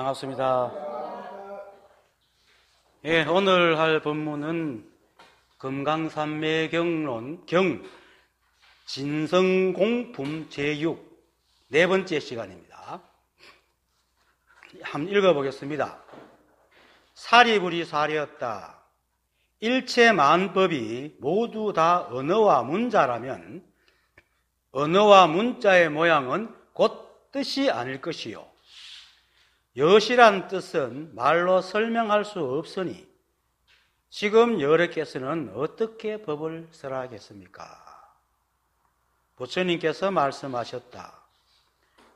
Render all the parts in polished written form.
반갑습니다. 예, 오늘 할 본문은 금강산매경론 경 진성공품 제6 네 번째 시간입니다. 한번 읽어보겠습니다. 사리불이 사리였다. 일체 만법이 모두 다 언어와 문자라면 언어와 문자의 모양은 곧 뜻이 아닐 것이요. 여시란 뜻은 말로 설명할 수 없으니 지금 여러께서는 어떻게 법을 설하겠습니까? 부처님께서 말씀하셨다.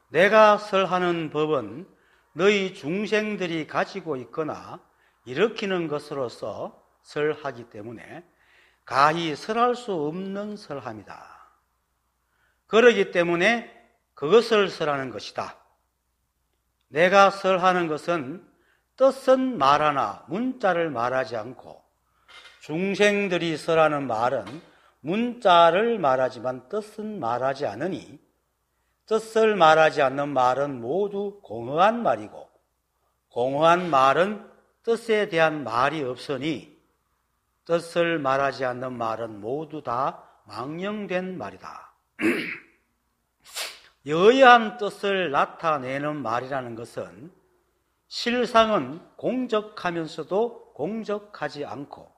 내가 설하는 법은 너희 중생들이 가지고 있거나 일으키는 것으로서 설하기 때문에 가히 설할 수 없는 설함이다. 그러기 때문에 그것을 설하는 것이다. 내가 설하는 것은 뜻은 말하나 문자를 말하지 않고 중생들이 설하는 말은 문자를 말하지만 뜻은 말하지 않으니 뜻을 말하지 않는 말은 모두 공허한 말이고 공허한 말은 뜻에 대한 말이 없으니 뜻을 말하지 않는 말은 모두 다 망령된 말이다. 여의한 뜻을 나타내는 말이라는 것은 실상은 공적하면서도 공적하지 않고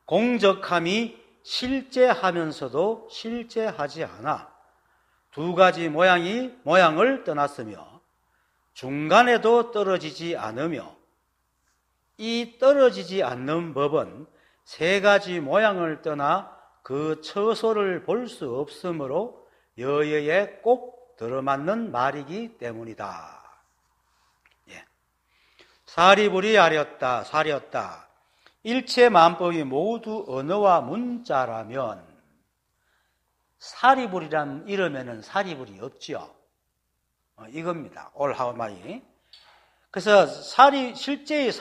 공적함이 실제하면서도 실제하지 않아 두 가지 모양을 떠났으며 중간에도 떨어지지 않으며 이 떨어지지 않는 법은 세 가지 모양을 떠나 그 처소를 볼 수 없으므로 여여에 꼭 들어맞는 말이기 때문이다. 예. 사리불이 사리였다. 일체 만법이 모두 언어와 문자라면 사리불이란 이름에는 사리불이 없지요. 이겁니다. 올 하우마이. 그래서 실제의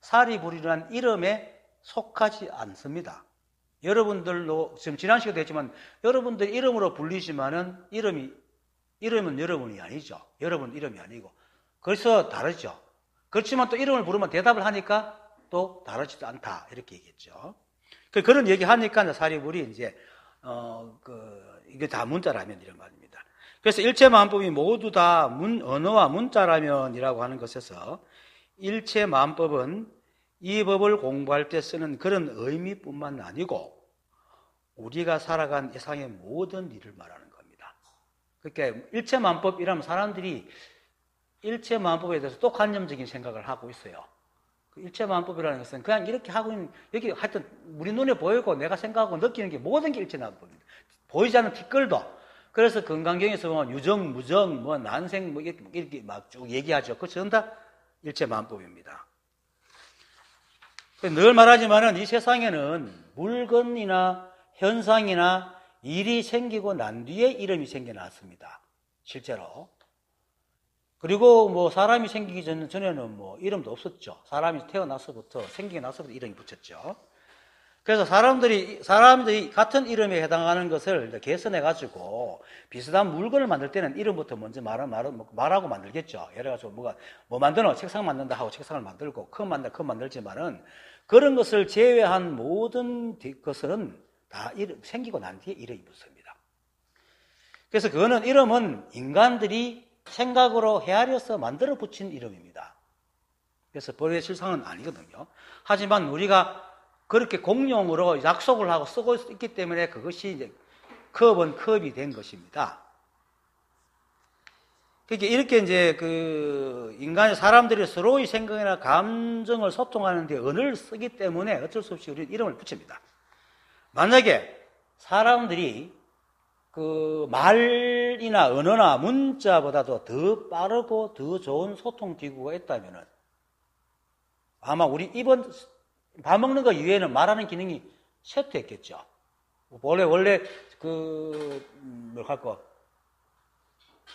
사리불이란 이름에 속하지 않습니다. 여러분들도 지금 지난 시간도 했지만 여러분들 이름으로 불리지만은 이름은 여러분이 아니죠. 여러분 이름이 아니고. 그래서 다르죠. 그렇지만 또 이름을 부르면 대답을 하니까 또 다르지도 않다. 이렇게 얘기했죠. 그런 얘기 하니까 사리불이 이제, 이게 다 문자라면 이런 말입니다. 그래서 일체만법이 모두 다 언어와 문자라면이라고 하는 것에서 일체만법은 이 법을 공부할 때 쓰는 그런 의미뿐만 아니고 우리가 살아간 세상의 모든 일을 말하는 겁니다. 그러니까 일체만법이라면 사람들이 일체만법에 대해서 또 관념적인 생각을 하고 있어요. 그 일체만법이라는 것은 그냥 이렇게 하고 있는, 여기 하여튼 우리 눈에 보이고 내가 생각하고 느끼는 게 모든 게 일체만법입니다. 보이지 않는 티끌도. 그래서 건강경에서 보면 유정, 무정, 난생 이렇게 막 쭉 얘기하죠. 그거 전부 다 일체만법입니다. 늘 말하지만은 이 세상에는 물건이나 현상이나 일이 생기고 난 뒤에 이름이 생겨났습니다. 실제로. 그리고 사람이 생기기 전에는 이름도 없었죠. 사람이 태어나서부터, 생기게 나서부터 이름이 붙였죠. 그래서 사람들이 같은 이름에 해당하는 것을 이제 개선해가지고 비슷한 물건을 만들 때는 이름부터 먼저 말하고 만들겠죠. 예를 들어서 뭐 만드노? 책상 만든다 하고 책상을 만들고, 컵 만들지만은 그런 것을 제외한 모든 것은 다 생기고 난 뒤에 이름이 붙습니다. 그래서 이름은 인간들이 생각으로 헤아려서 만들어 붙인 이름입니다. 그래서 본래 실상은 아니거든요. 하지만 우리가 그렇게 공용으로 약속을 하고 쓰고 있기 때문에 그것이 이제 컵은 컵이 된 것입니다. 그러니까 이렇게 이제 사람들이 서로의 생각이나 감정을 소통하는데 언어를 쓰기 때문에 어쩔 수 없이 우리는 이름을 붙입니다. 만약에 사람들이 말이나 언어나 문자보다도 더 빠르고 더 좋은 소통 기구가 있다면은 아마 우리 이번 밥 먹는 거 이외에는 말하는 기능이 쇠퇴했겠죠. 원래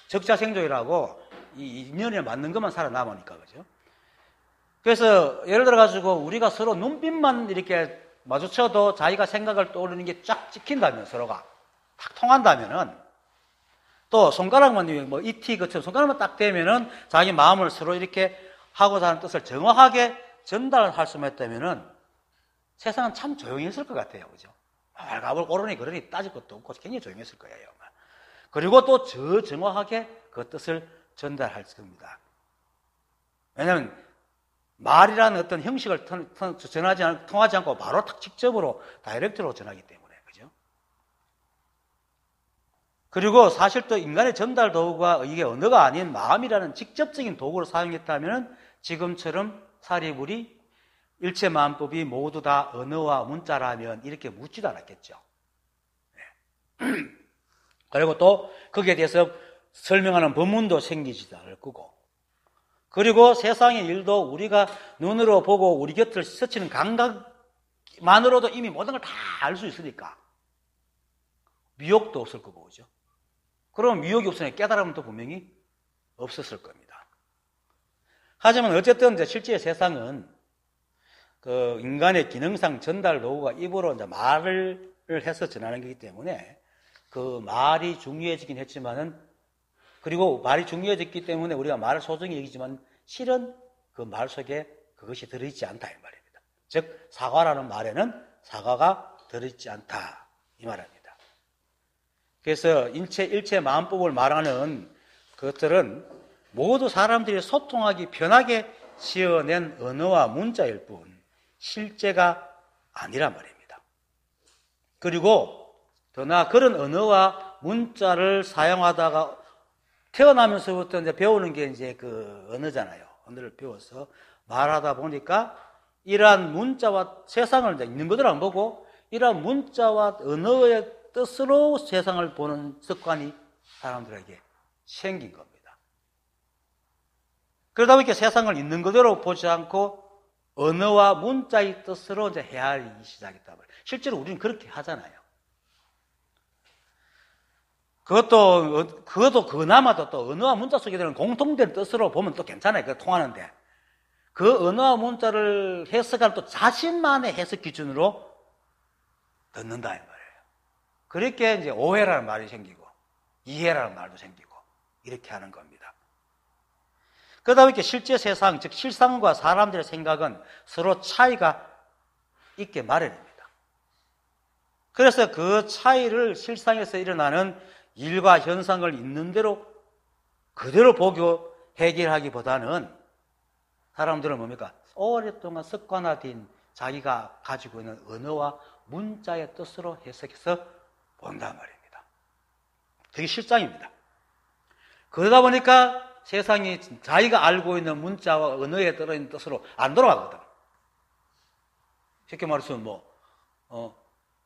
적자생존이라고 이 인연에 맞는 것만 살아남으니까, 그죠? 그래서 예를 들어가지고 우리가 서로 눈빛만 이렇게 마주쳐도 자기가 생각을 떠오르는 게 쫙 찍힌다면, 서로가 탁 통한다면은 또 손가락만 뭐 이티 그처럼 손가락만 딱 대면은 자기 마음을 서로 이렇게 하고자 하는 뜻을 정확하게 전달할 수만 있다면은 세상은 참 조용했을 것 같아요. 그죠? 말가불 오르니 그러니 따질 것도 없고 굉장히 조용했을 거예요. 그리고 또 정확하게 그 뜻을 전달할 겁니다. 왜냐하면 말이라는 어떤 형식을 통하지 않고 바로 딱 직접으로 다이렉트로 전하기 때문에. 그죠? 그리고 사실 또 인간의 전달 도구가 이게 언어가 아닌 마음이라는 직접적인 도구를 사용했다면 지금처럼 사리불이 일체만법이 모두 다 언어와 문자라면 이렇게 묻지도 않았겠죠. 네. 그리고 또 거기에 대해서 설명하는 법문도 생기지도 않을 거고, 그리고 세상의 일도 우리가 눈으로 보고 우리 곁을 스치는 감각만으로도 이미 모든 걸 다 알 수 있으니까 미혹도 없을 거고, 그죠? 그럼 미혹이 없으니 깨달음도 분명히 없었을 겁니다. 하지만 어쨌든 이제 실제 세상은 그 인간의 기능상 전달 도구가 입으로 이제 말을 해서 전하는 거기 때문에 그 말이 중요해지긴 했지만은, 그리고 말이 중요해졌기 때문에 우리가 말을 소중히 여기지만 실은 그 말 속에 그것이 들어있지 않다 이 말입니다. 즉 사과라는 말에는 사과가 들어있지 않다 이 말입니다. 그래서 일체 마음법을 말하는 것들은 모두 사람들이 소통하기 편하게 지어낸 언어와 문자일 뿐 실제가 아니란 말입니다. 그리고 더나 그런 언어와 문자를 사용하다가 태어나면서부터 이제 배우는 게 이제 그 언어잖아요. 언어를 배워서 말하다 보니까 이러한 문자와 세상을 이제 있는 그대로 안 보고 이러한 문자와 언어의 뜻으로 세상을 보는 습관이 사람들에게 생긴 겁니다. 그러다 보니까 세상을 있는 그대로 보지 않고 언어와 문자의 뜻으로 이제 헤아리기 시작했다. 실제로 우리는 그렇게 하잖아요. 그것도 그나마도 또 언어와 문자 속에 들은 공통된 뜻으로 보면 또 괜찮아요. 그거 통하는데. 그 언어와 문자를 해석할 또 자신만의 해석 기준으로 듣는다, 이 말이에요. 그렇게 이제 오해라는 말이 생기고, 이해라는 말도 생기고, 이렇게 하는 겁니다. 그러다 보니까 실제 세상, 즉 실상과 사람들의 생각은 서로 차이가 있게 마련입니다. 그래서 그 차이를 실상에서 일어나는 일과 현상을 있는 대로 그대로 보고 해결하기보다는 사람들은 뭡니까? 오랫동안 습관화된 자기가 가지고 있는 언어와 문자의 뜻으로 해석해서 본단 말입니다. 그게 실상입니다. 그러다 보니까 세상이 자기가 알고 있는 문자와 언어에 들어있는 뜻으로 안 돌아가거든. 쉽게 말해서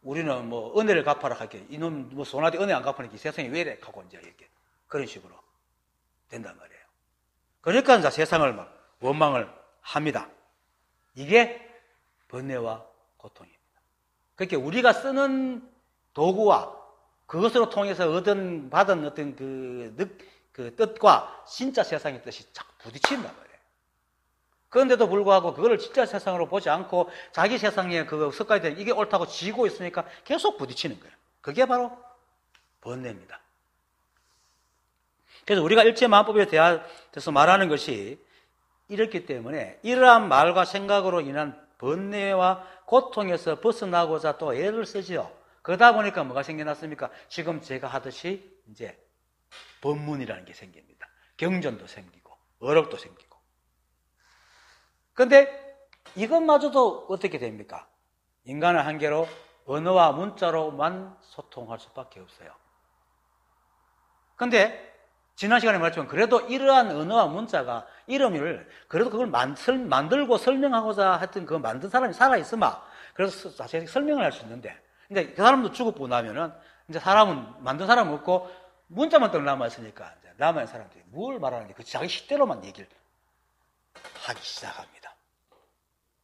우리는 은혜를 갚아라 할게. 이놈 소나디 은혜 안 갚으니까 세상이 왜 이래? 하고 이제 이렇게 그런 식으로 된단 말이에요. 그러니까 이제 세상을 막 원망을 합니다. 이게 번뇌와 고통입니다. 그렇게 우리가 쓰는 도구와 그것으로 통해서 받은 어떤 그 뜻과 진짜 세상의 뜻이 자꾸 부딪힌단 말이에요. 그런데도 불구하고 그거를 진짜 세상으로 보지 않고 자기 세상에 그 습관이 된 이게 옳다고 지고 있으니까 계속 부딪히는 거예요. 그게 바로 번뇌입니다. 그래서 우리가 일체마음법에 대해서 말하는 것이 이렇기 때문에 이러한 말과 생각으로 인한 번뇌와 고통에서 벗어나고자 또 애를 쓰죠. 그러다 보니까 뭐가 생겨났습니까? 지금 제가 하듯이 이제 법문이라는 게 생깁니다. 경전도 생기고 어록도 생기고. 그런데 이것마저도 어떻게 됩니까? 인간은 한계로 언어와 문자로만 소통할 수밖에 없어요. 그런데 지난 시간에 말했지만 그래도 이러한 언어와 문자가 이름을 그래도 그걸 만들고 설명하고자 했던 그 만든 사람이 살아있으면 그래서 사실 설명을 할 수 있는데 이제 그 사람도 죽었고 나면은 이제 만든 사람은 없고 문자만 딱 남아있으니까 이제 남아있는 사람들이 뭘 말하는지 그 자기 식대로만 얘기를 하기 시작합니다.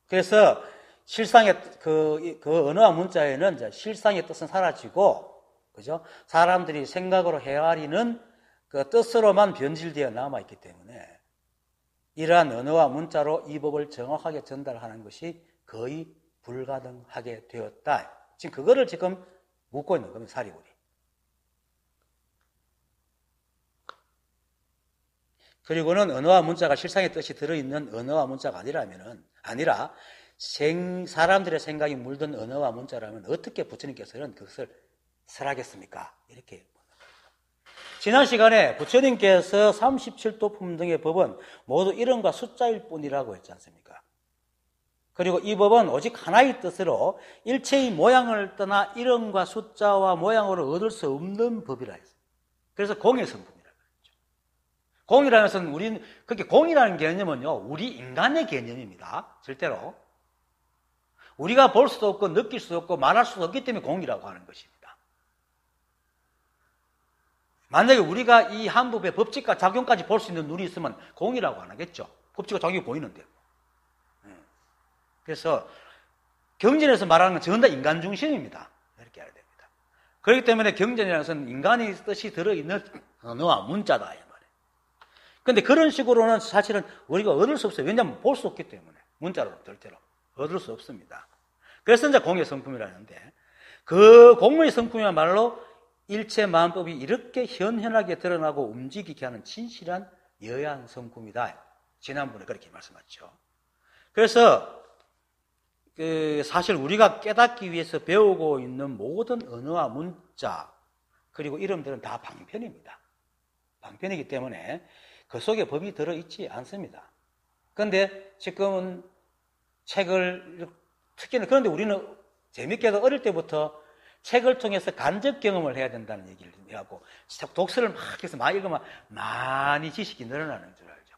그래서 실상의 그 언어와 문자에는 이제 실상의 뜻은 사라지고, 그죠? 사람들이 생각으로 헤아리는 그 뜻으로만 변질되어 남아있기 때문에 이러한 언어와 문자로 이 법을 정확하게 전달하는 것이 거의 불가능하게 되었다. 지금 그거를 묻고 있는 겁니다, 사리불이. 그리고는 언어와 문자가 실상의 뜻이 들어있는 언어와 문자가 아니라 사람들의 생각이 물든 언어와 문자라면 어떻게 부처님께서는 그것을 설하겠습니까? 이렇게. 지난 시간에 부처님께서 37도 품 등의 법은 모두 이름과 숫자일 뿐이라고 했지 않습니까? 그리고 이 법은 오직 하나의 뜻으로 일체의 모양을 떠나 이름과 숫자와 모양으로 얻을 수 없는 법이라 했어요. 그래서 공의 성품이라고 했죠. 공이라는 것은 그렇게 공이라는 개념은요, 우리 인간의 개념입니다. 절대로. 우리가 볼 수도 없고 느낄 수도 없고 말할 수도 없기 때문에 공이라고 하는 것입니다. 만약에 우리가 이 한 법의 법칙과 작용까지 볼 수 있는 눈이 있으면 공이라고 안 하겠죠. 법칙과 작용이 보이는데. 그래서 경전에서 말하는 건 전부 다 인간 중심입니다. 이렇게 알아야 됩니다. 그렇기 때문에 경전이라는 것은 인간의 뜻이 들어있는 언어와 문자다. 이 말이에요. 그런데 그런 식으로는 사실은 우리가 얻을 수 없어요. 왜냐하면 볼 수 없기 때문에. 문자로 절대로 얻을 수 없습니다. 그래서 이제 공의 성품이라는데, 그 공의 성품이야말로 일체 만법이 이렇게 현현하게 드러나고 움직이게 하는 진실한 여양 성품이다. 지난번에 그렇게 말씀하셨죠. 그래서 사실 우리가 깨닫기 위해서 배우고 있는 모든 언어와 문자 그리고 이름들은 다 방편입니다. 방편이기 때문에 그 속에 법이 들어있지 않습니다. 그런데 지금은 특히나 그런데 우리는 재밌게도 어릴 때부터 책을 통해서 간접 경험을 해야 된다는 얘기를 하고 독서를 막 해서 많이 읽으면 많이 지식이 늘어나는 줄 알죠.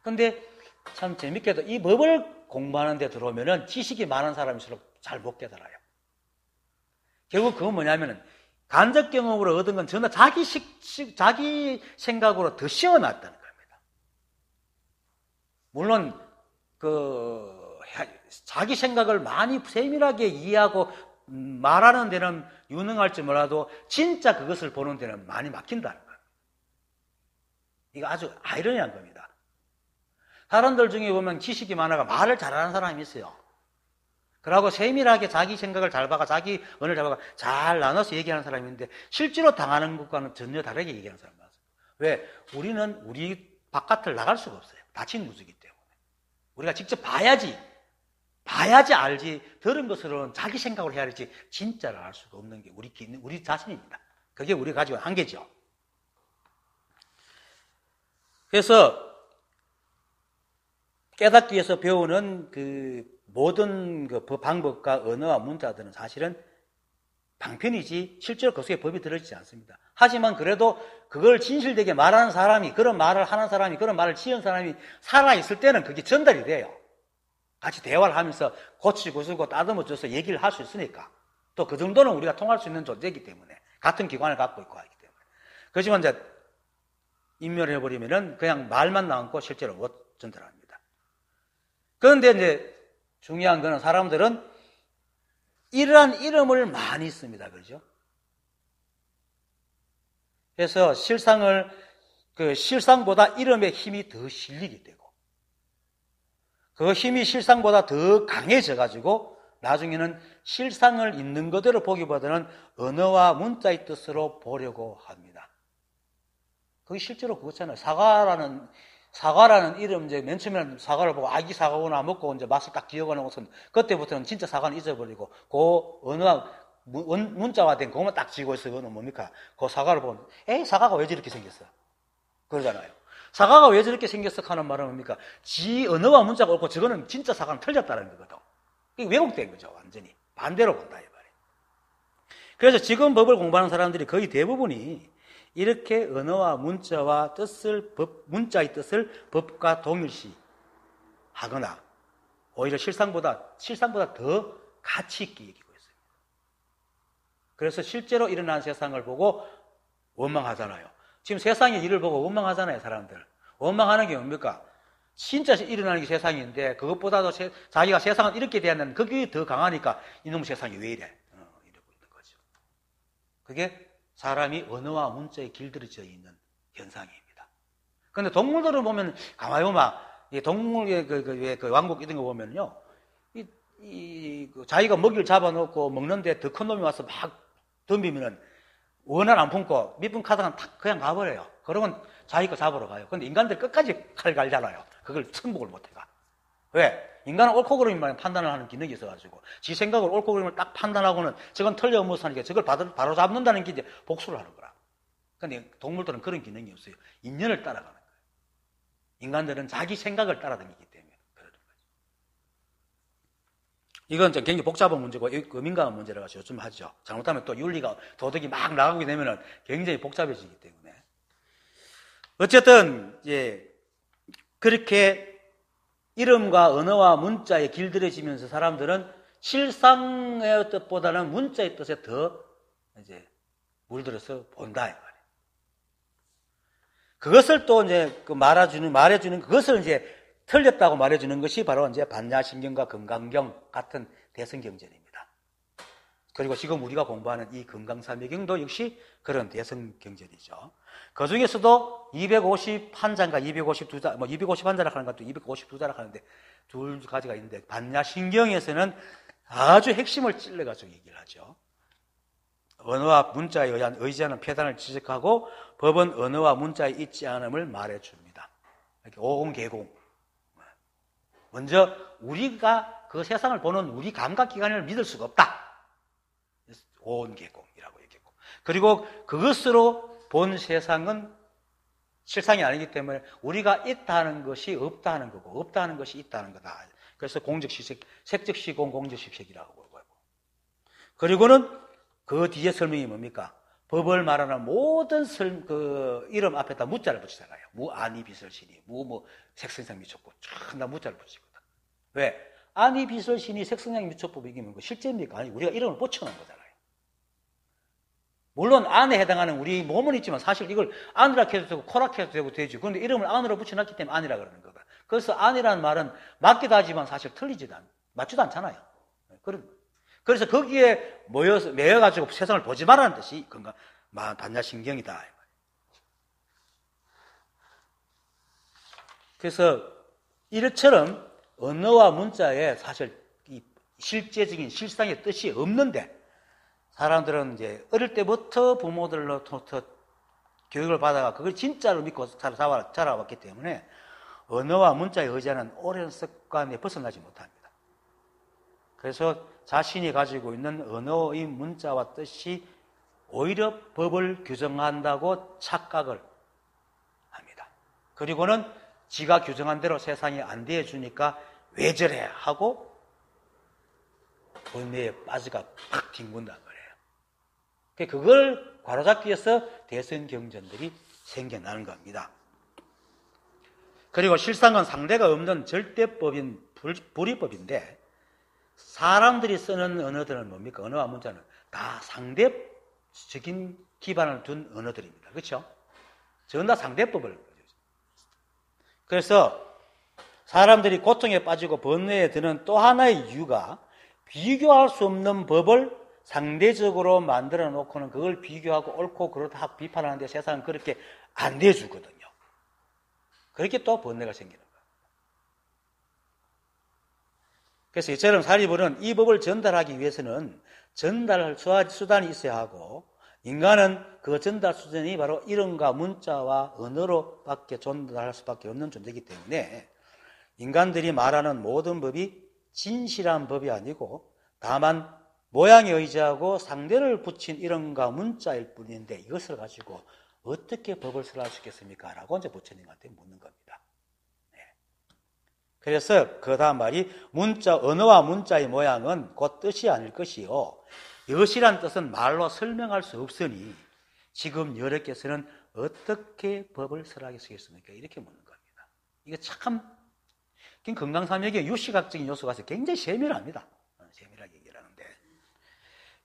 그런데 참 재밌게도 이 법을 공부하는 데 들어오면은 지식이 많은 사람일수록 잘 못 깨달아요. 결국 그건 뭐냐면은 간접 경험으로 얻은 건 전부 자기 생각으로 더 씌워놨다는 겁니다. 물론 자기 생각을 많이 세밀하게 이해하고 말하는 데는 유능할지 몰라도 진짜 그것을 보는 데는 많이 막힌다는 거예요. 이거 아주 아이러니한 겁니다. 사람들 중에 보면 지식이 많아가 말을 잘하는 사람이 있어요. 그러고 세밀하게 자기 생각을 잘 봐가 자기 언어를 잘 봐가 잘 나눠서 얘기하는 사람이 있는데 실제로 당하는 것과는 전혀 다르게 얘기하는 사람이 많아요. 왜? 우리는 우리 바깥을 나갈 수가 없어요. 닫힌 구조이기 때문에. 우리가 직접 봐야지 알지, 들은 것으로는 자기 생각을 해야 할지 진짜를 알 수가 없는 게 우리 자신입니다. 그게 우리가 가지고 있는 한계죠. 그래서 깨닫기 위해서 배우는 그 모든 그 방법과 언어와 문자들은 사실은 방편이지 실제로 그 속에 법이 들어있지 않습니다. 하지만 그래도 그걸 진실되게 말하는 사람이, 그런 말을 하는 사람이, 그런 말을 지은 사람이 살아있을 때는 그게 전달이 돼요. 같이 대화를 하면서 고치고 쓰고 따듬어줘서 얘기를 할 수 있으니까. 또 그 정도는 우리가 통할 수 있는 존재이기 때문에. 같은 기관을 갖고 있고 하기 때문에. 그렇지만 이제 인멸해버리면은 그냥 말만 남고 실제로 못 전달합니다. 그런데 이제 중요한 거는 사람들은 이러한 이름을 많이 씁니다. 그렇죠? 그래서 실상보다 이름의 힘이 더 실리게 되고, 그 힘이 실상보다 더 강해져가지고 나중에는 실상을 있는 그대로 보기보다는 언어와 문자의 뜻으로 보려고 합니다. 그게 실제로 그렇잖아요. 사과라는 이름, 이제 맨 처음에는 사과를 보고 아기 사과구나 먹고 이제 맛을 딱 기억하는 것은 그때부터는 진짜 사과는 잊어버리고 그 언어와 문자화된 그것만 딱 쥐고 있어요. 그거는 뭡니까? 그 사과를 보면 에이 사과가 왜 저렇게 생겼어? 그러잖아요. 사과가 왜 저렇게 생겼어? 하는 말은 뭡니까? 지 언어와 문자가 옳고 저거는 진짜 사과는 틀렸다는 거거든. 이게 왜곡된 거죠. 완전히. 반대로 본다. 이 말이에요. 그래서 지금 법을 공부하는 사람들이 거의 대부분이 이렇게 언어와 문자와 문자의 뜻을 법과 동일시 하거나 오히려 실상보다 더 가치 있게 여기고 있습니다. 그래서 실제로 일어나는 세상을 보고 원망하잖아요. 지금 세상의 일을 보고 원망하잖아요, 사람들. 원망하는 게 뭡니까? 진짜 일어나는 게 세상인데 그것보다도 자기가 세상은 이렇게 되었는데 그게 더 강하니까 이놈 세상이 왜 이래? 이러고 있는 거죠. 그게 사람이 언어와 문자에 길들여져 있는 현상입니다. 그런데 동물들을 보면 가만히 보면 동물의 그 왕국 이런 거 보면요, 자기가 먹이를 잡아놓고 먹는데 더 큰 놈이 와서 막 덤비면은 원한 안 품고 밑분 카드가 탁 그냥 가버려요. 그러면 자기 거 잡으러 가요. 근데 인간들 끝까지 칼 갈잖아요. 그걸 승복을 못 해가. 왜? 인간은 옳고 그름만 판단을 하는 기능이 있어가지고 지 생각을 옳고 그름을 딱 판단하고는 저건 틀려무사하니까 저걸 바로 잡는다는 게 이제 복수를 하는 거라. 근데 동물들은 그런 기능이 없어요. 인연을 따라가는 거예요. 인간들은 자기 생각을 따라다니기 때문에 그러는 거죠. 이건 굉장히 복잡한 문제고 민감한 문제라고 요즘 하죠. 잘못하면 또 윤리가 도덕이 막 나가게 되면은 굉장히 복잡해지기 때문에 어쨌든 그렇게 이름과 언어와 문자에 길들여지면서 사람들은 실상의 뜻보다는 문자의 뜻에 더 이제 물들어서 본다 이 말이에요. 그것을 또 이제 말해주는 그것을 이제 틀렸다고 말해주는 것이 바로 이제 반야신경과 금강경 같은 대성경전입니다. 그리고 지금 우리가 공부하는 이 금강삼매경도 역시 그런 대성경전이죠. 그 중에서도 251자인가 252자, 251자라 하는 것도 252자라 하는데 두 가지가 있는데 반야신경에서는 아주 핵심을 찔러가지고 얘기를 하죠. 언어와 문자에 의한 의지하는 폐단을 지적하고 법은 언어와 문자에 있지 않음을 말해줍니다. 이렇게 오공개공. 먼저 우리가 그 세상을 보는 우리 감각기관을 믿을 수가 없다. 오온개공이라고 얘기했고. 그리고 그것으로 본 세상은 실상이 아니기 때문에 우리가 있다 하는 것이 없다 하는 거고 없다 하는 것이 있다 하는 거다. 그래서 공적시색, 색적시공, 공적시색이라고 하고. 그리고는 그 뒤에 설명이 뭡니까? 법을 말하는 모든 이름 앞에다 무자를 붙이잖아요. 무아니 비설신이, 색성상 미촉법, 다 무자를 붙이거든. 왜? 아니 비설신이 색성상 미촉법 이기면 실제입니까? 아니, 우리가 이름을 붙여놓은 거잖아요. 물론 안에 해당하는 우리 몸은 있지만 사실 이걸 안이라 해도 되고 코라 해도 되고 되죠. 그런데 이름을 안으로 붙여놨기 때문에 안이라 그러는 거다. 그래서 안이라는 말은 맞기도 하지만 사실 맞지도 않잖아요. 그래서 거기에 매여가지고 세상을 보지 말라는 뜻이 반야신경이다. 그래서 이처럼 언어와 문자에 사실 이 실제적인 실상의 뜻이 없는데 사람들은 이제 어릴 때부터 부모들로부터 교육을 받아가 그걸 진짜로 믿고 자라왔기 때문에 언어와 문자에 의지하는 오랜 습관에 벗어나지 못합니다. 그래서 자신이 가지고 있는 언어의 문자와 뜻이 오히려 법을 규정한다고 착각을 합니다. 그리고는 지가 규정한 대로 세상이 안 대해주니까 왜 저래 하고 번뇌에 빠져가 팍 뒹군단 말이에요. 그걸 바로잡기 위해서 대성경전들이 생겨나는 겁니다. 그리고 실상은 상대가 없는 절대법인 불이법인데 사람들이 쓰는 언어들은 뭡니까? 언어와 문자는 다 상대적인 기반을 둔 언어들입니다. 그렇죠? 전부 다 상대법을. 그래서 사람들이 고통에 빠지고 번뇌에 드는 또 하나의 이유가 비교할 수 없는 법을 상대적으로 만들어 놓고는 그걸 비교하고 옳고 그렇다 비판하는데 세상은 그렇게 안 돼주거든요. 그렇게 또 번뇌가 생기는 거예요. 그래서 이처럼 사리불은 이 법을 전달하기 위해서는 전달할 수단이 있어야 하고 인간은 그 전달 수단이 바로 이름과 문자와 언어로밖에 전달할 수밖에 없는 존재이기 때문에 인간들이 말하는 모든 법이 진실한 법이 아니고 다만 모양에 의지하고 상대를 붙인 이름과 문자일 뿐인데 이것을 가지고 어떻게 법을 설할 수 있겠습니까? 라고 이제 부처님한테 묻는 겁니다. 네. 그래서 그 다음 말이 언어와 문자의 모양은 곧 뜻이 아닐 것이요. 이것이란 뜻은 말로 설명할 수 없으니 지금 여러께서는 어떻게 법을 설하겠습니까? 이렇게 묻는 겁니다. 이게 참 금강삼매경의 유시각적인 요소가 굉장히 세밀합니다. 세밀하게 얘기를 하는데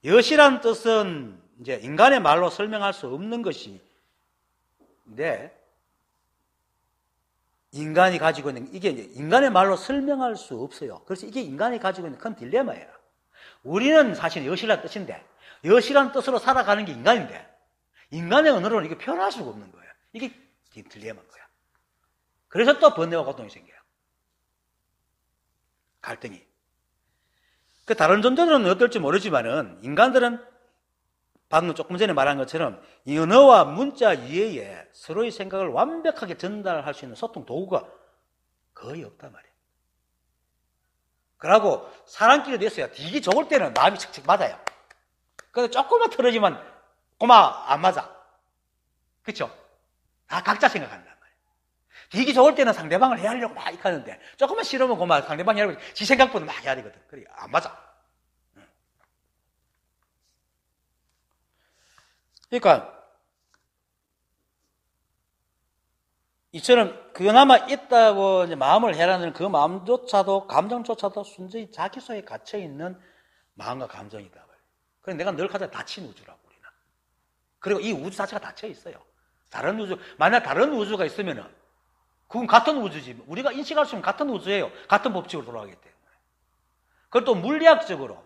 여시란 뜻은 이제 인간의 말로 설명할 수 없는 것인데 인간이 가지고 있는 이게 인간의 말로 설명할 수 없어요. 그래서 이게 인간이 가지고 있는 큰 딜레마예요. 우리는 사실 여시란 뜻인데 여시란 뜻으로 살아가는 게 인간인데 인간의 언어로는 이게 표현할 수가 없는 거예요. 이게 딜레마인 거야. 그래서 또 번뇌와 고통이 생겨요. 갈등이. 그 다른 존재들은 어떨지 모르지만은 인간들은 방금 조금 전에 말한 것처럼 언어와 문자 이외에 서로의 생각을 완벽하게 전달할 수 있는 소통 도구가 거의 없단 말이에요. 그러고 사람끼리도 있어요. 되게 좋을 때는 마음이 척척 맞아요. 근데 조금만 틀어지면 고마 안 맞아. 그렇죠? 다 각자 생각한단 말이에요. 되게 좋을 때는 상대방을 헤아리려고 막 이렇게 하는데 조금만 싫으면 고마 상대방이 헤아리고 지 생각보다 막 헤아리거든. 그래 안 맞아. 그러니까 이처럼 그나마 있다고 이제 마음을 헤아리는 그 마음조차도 감정조차도 순전히 자기 속에 갇혀 있는 마음과 감정이다. 그래서 내가 늘 가장 닫힌 우주라고 우리는. 그리고 이 우주 자체가 닫혀 있어요. 다른 우주 만약 다른 우주가 있으면은 그건 같은 우주지. 우리가 인식할 수 있는 같은 우주예요. 같은 법칙으로 돌아가기 때문에. 그걸 또 물리학적으로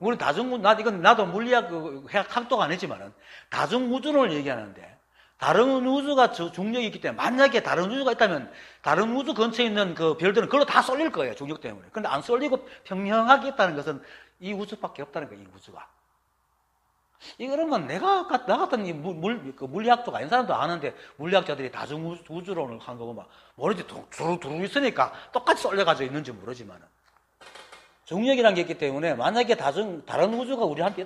우리 나도 물리학 학도가 아니지만은 다중우주론을 얘기하는데 다른 우주가 중력이 있기 때문에 만약에 다른 우주가 있다면 다른 우주 근처에 있는 그 별들은 그걸로 다 쏠릴 거예요. 중력 때문에. 그런데 안 쏠리고 평평하게 있다는 것은 이 우주밖에 없다는 거예요. 이 우주가. 이런 건 나 같은 물리학도가 아닌 사람도 아는데 물리학자들이 다중우주론을 한 거고 막 모르지 두루 있으니까 똑같이 쏠려가지고 있는지 모르지만은 중력이라는 게 있기 때문에 만약에 다른 우주가 우리한테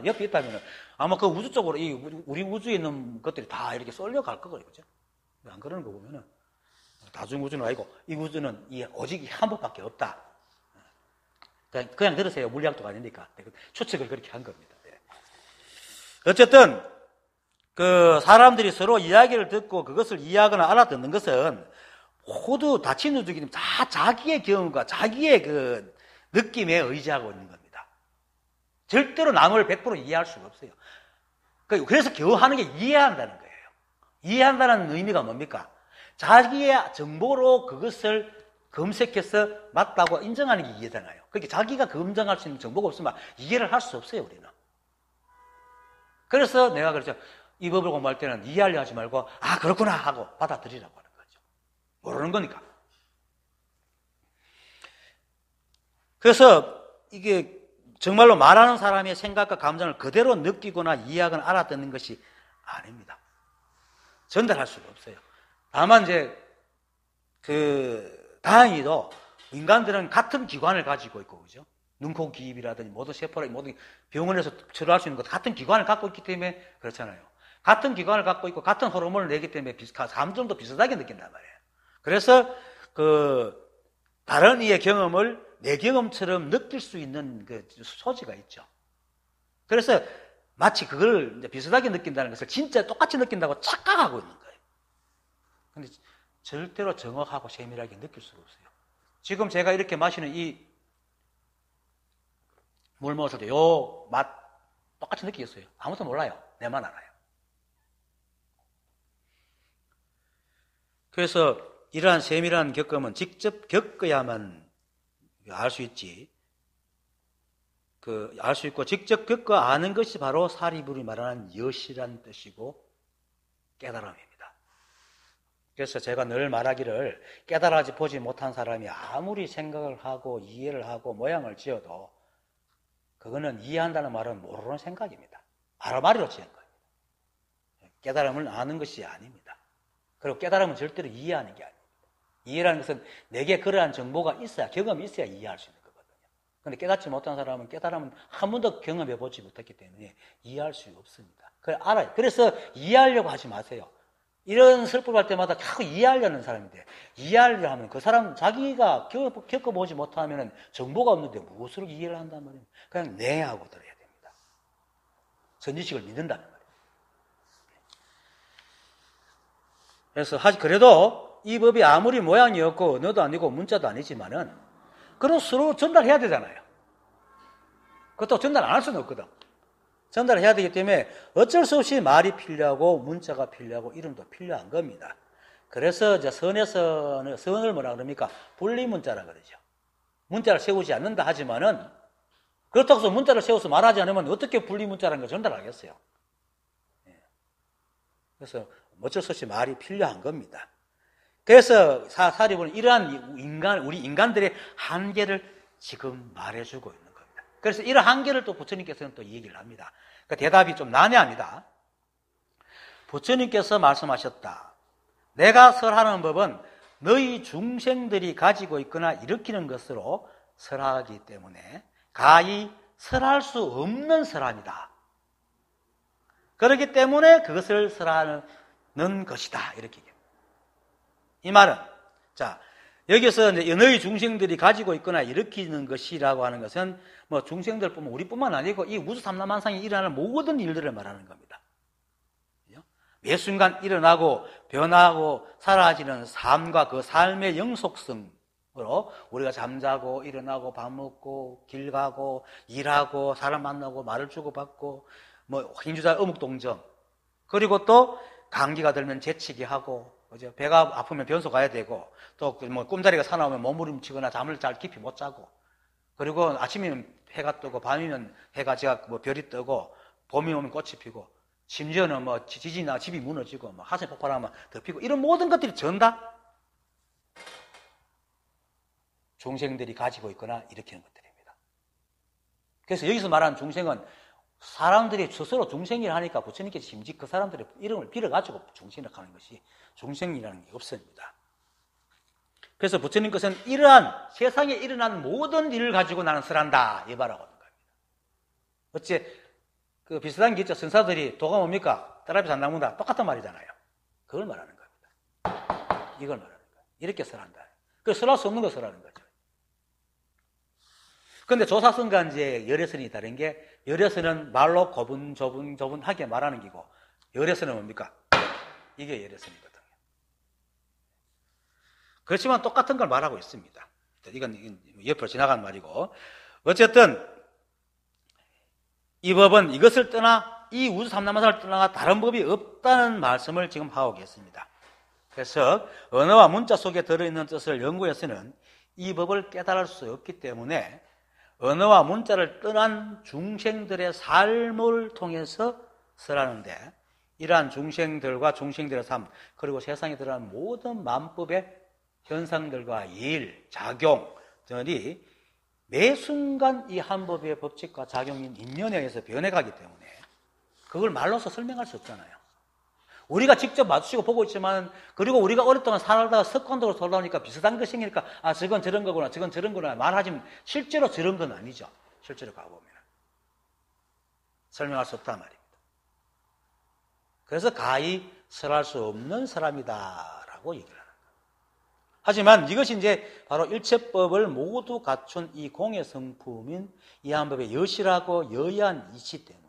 옆에 있다면은 아마 그 우주 쪽으로 우리 우주에 있는 것들이 다 이렇게 쏠려갈 거거든요. 그죠? 안 그러는 거 보면은 다중우주는 아니고 이 우주는 오직 한 번밖에 없다. 그냥 들으세요. 물리학도가 아니니까. 추측을 그렇게 한 겁니다. 어쨌든 그 사람들이 서로 이야기를 듣고 그것을 이해하거나 알아듣는 것은 모두 닫힌 우주이기 때문에 다 자기의 경험과 자기의 그 느낌에 의지하고 있는 겁니다. 절대로 남을 100% 이해할 수가 없어요. 그래서 겨우 하는 게 이해한다는 거예요. 이해한다는 의미가 뭡니까? 자기의 정보로 그것을 검색해서 맞다고 인정하는 게 이해잖아요. 그러니까 자기가 검증할 수 있는 정보가 없으면 이해를 할 수 없어요, 우리는. 그래서 내가 그렇죠. 이 법을 공부할 때는 이해하려 하지 말고 그렇구나 하고 받아들이라고 하는 거죠. 모르는 거니까. 그래서 이게 정말로 말하는 사람의 생각과 감정을 그대로 느끼거나 이해하거나 알아듣는 것이 아닙니다. 전달할 수가 없어요. 다만 이제 다행히도 인간들은 같은 기관을 가지고 있고, 그죠? 눈, 코, 귀, 입이라든지 모든 세포라 모든 병원에서 치료할 수 있는 것 같은 기관을 갖고 있기 때문에 그렇잖아요. 같은 기관을 갖고 있고 같은 호르몬을 내기 때문에 감정도 비슷하게 느낀단 말이에요. 그래서 다른 이의 경험을 내 경험처럼 느낄 수 있는 그 소지가 있죠. 그래서 마치 그걸 이제 비슷하게 느낀다는 것을 진짜 똑같이 느낀다고 착각하고 있는 거예요. 근데 절대로 정확하고 세밀하게 느낄 수가 없어요. 지금 제가 이렇게 마시는 이 물 먹었을 때 요 맛 똑같이 느끼겠어요? 아무도 몰라요. 내만 알아요. 그래서 이러한 세밀한 겪음은 직접 겪어야만 알 수 있지. 알 수 있고 직접 겪어 아는 것이 바로 사리불이 말하는 여시란 뜻이고 깨달음입니다. 그래서 제가 늘 말하기를 깨달아지 보지 못한 사람이 아무리 생각을 하고 이해를 하고 모양을 지어도 그거는 이해한다는 말은 모르는 생각입니다. 알아마리로 지은 거예요. 깨달음을 아는 것이 아닙니다. 그리고 깨달음은 절대로 이해하는 게 아닙니다. 이해라는 것은 내게 그러한 정보가 있어야, 경험이 있어야 이해할 수 있는 거거든요. 그런데 깨닫지 못한 사람은 깨달음은 한 번도 경험해 보지 못했기 때문에 이해할 수 없습니다. 그래, 알아요. 그래서 이해하려고 하지 마세요. 이런 슬픔할 때마다 자꾸 이해하려는 사람인데, 이해하려 하면 그 사람 자기가 겪어보지 못하면 정보가 없는데 무엇으로 이해를 한단 말이에요. 그냥 네 하고 들어야 됩니다. 선지식을 믿는다는 말이에요. 그래서 그래도 이 법이 아무리 모양이 없고 언어도 아니고 문자도 아니지만은 그런 서로 전달해야 되잖아요. 그것도 전달 안 할 수는 없거든. 전달해야 되기 때문에 어쩔 수 없이 말이 필요하고 문자가 필요하고 이름도 필요한 겁니다. 그래서 이제 선에서는 선을 뭐라 그럽니까? 분리문자라 그러죠. 문자를 세우지 않는다 하지만은 그렇다고 해서 문자를 세워서 말하지 않으면 어떻게 분리문자라는 걸 전달하겠어요? 그래서 어쩔 수 없이 말이 필요한 겁니다. 그래서 사리부는 이러한 우리 인간들의 한계를 지금 말해주고 있는 겁니다. 그래서 이런 한계를 또 부처님께서는 또 얘기를 합니다. 그러니까 대답이 좀 난해합니다. 부처님께서 말씀하셨다. 내가 설하는 법은 너희 중생들이 가지고 있거나 일으키는 것으로 설하기 때문에 가히 설할 수 없는 설함이다. 그렇기 때문에 그것을 설하는 것이다. 이렇게 얘기합니다. 이 말은, 자, 여기서 너희 중생들이 가지고 있거나 일으키는 것이라고 하는 것은 뭐 중생들뿐만 우리뿐만 아니고 이 우주 삼라만상에 일어나는 모든 일들을 말하는 겁니다. 매 순간 일어나고 변하고 사라지는 삶과 그 삶의 영속성으로 우리가 잠자고 일어나고 밥 먹고 길 가고 일하고 사람 만나고 말을 주고받고 뭐 hin주자 어묵동정, 그리고 또 감기가 들면 재치기 하고, 그죠? 배가 아프면 변소 가야 되고, 또 뭐 꿈자리가 사나우면 몸부림치거나 잠을 잘 깊이 못 자고, 그리고 아침이면 해가 뜨고 밤이면 해가 제가 뭐 별이 뜨고, 봄이 오면 꽃이 피고, 심지어는 뭐 지진이나 집이 무너지고 뭐 화산 폭발하면 덮이고, 이런 모든 것들이 전다 중생들이 가지고 있거나 일으키는 것들입니다. 그래서 여기서 말하는 중생은 사람들이 스스로 중생이라 하니까 부처님께서 심지 그 사람들의 이름을 빌어가지고 중생이라고 하는 것이 중생이라는 게 없습니다. 그래서 부처님께서는 이러한 세상에 일어난 모든 일을 가지고 나는 설한다 이 말하고 있는 겁니다. 어째 그 비슷한 게 있죠. 선사들이 도가 뭡니까? 딸아비 산나무다. 똑같은 말이잖아요. 그걸 말하는 겁니다. 이걸 말하는 거예요. 이렇게 설한다. 그 설할 수 없는 거 설하는 거죠. 그런데 조사선과 이제 열애선이 다른 게, 열애선은 말로 고분조분하게 말하는 기고, 열애선은 뭡니까? 이게 열애선이거든요. 그렇지만 똑같은 걸 말하고 있습니다. 이건 옆으로 지나간 말이고, 어쨌든 이 법은 이것을 떠나, 이 우주 삼라만상을 떠나 다른 법이 없다는 말씀을 지금 하고 계십니다. 그래서 언어와 문자 속에 들어있는 뜻을 연구해서는 이 법을 깨달을 수 없기 때문에 언어와 문자를 떠난 중생들의 삶을 통해서 설하는데, 이러한 중생들과 중생들의 삶, 그리고 세상에 드러난 모든 만법의 현상들과 일, 작용들이 매 순간 이 한 법의 법칙과 작용인 인연에 의해서 변해가기 때문에 그걸 말로서 설명할 수 없잖아요. 우리가 직접 마주치고 보고 있지만, 그리고 우리가 오랫동안 살다가 습관적으로 돌다 보니까 비슷한 것이 생기니까, 아, 저건 저런 거구나, 저건 저런 거구나 말하지만 실제로 저런 건 아니죠. 실제로 가보면 설명할 수 없단 말입니다. 그래서 가히 설할 수 없는 사람이다라고 얘기를 하는 거예요. 하지만 이것이 이제 바로 일체법을 모두 갖춘 이 공의 성품인 이 한 법의 여실하고 여의한 이치 때문에,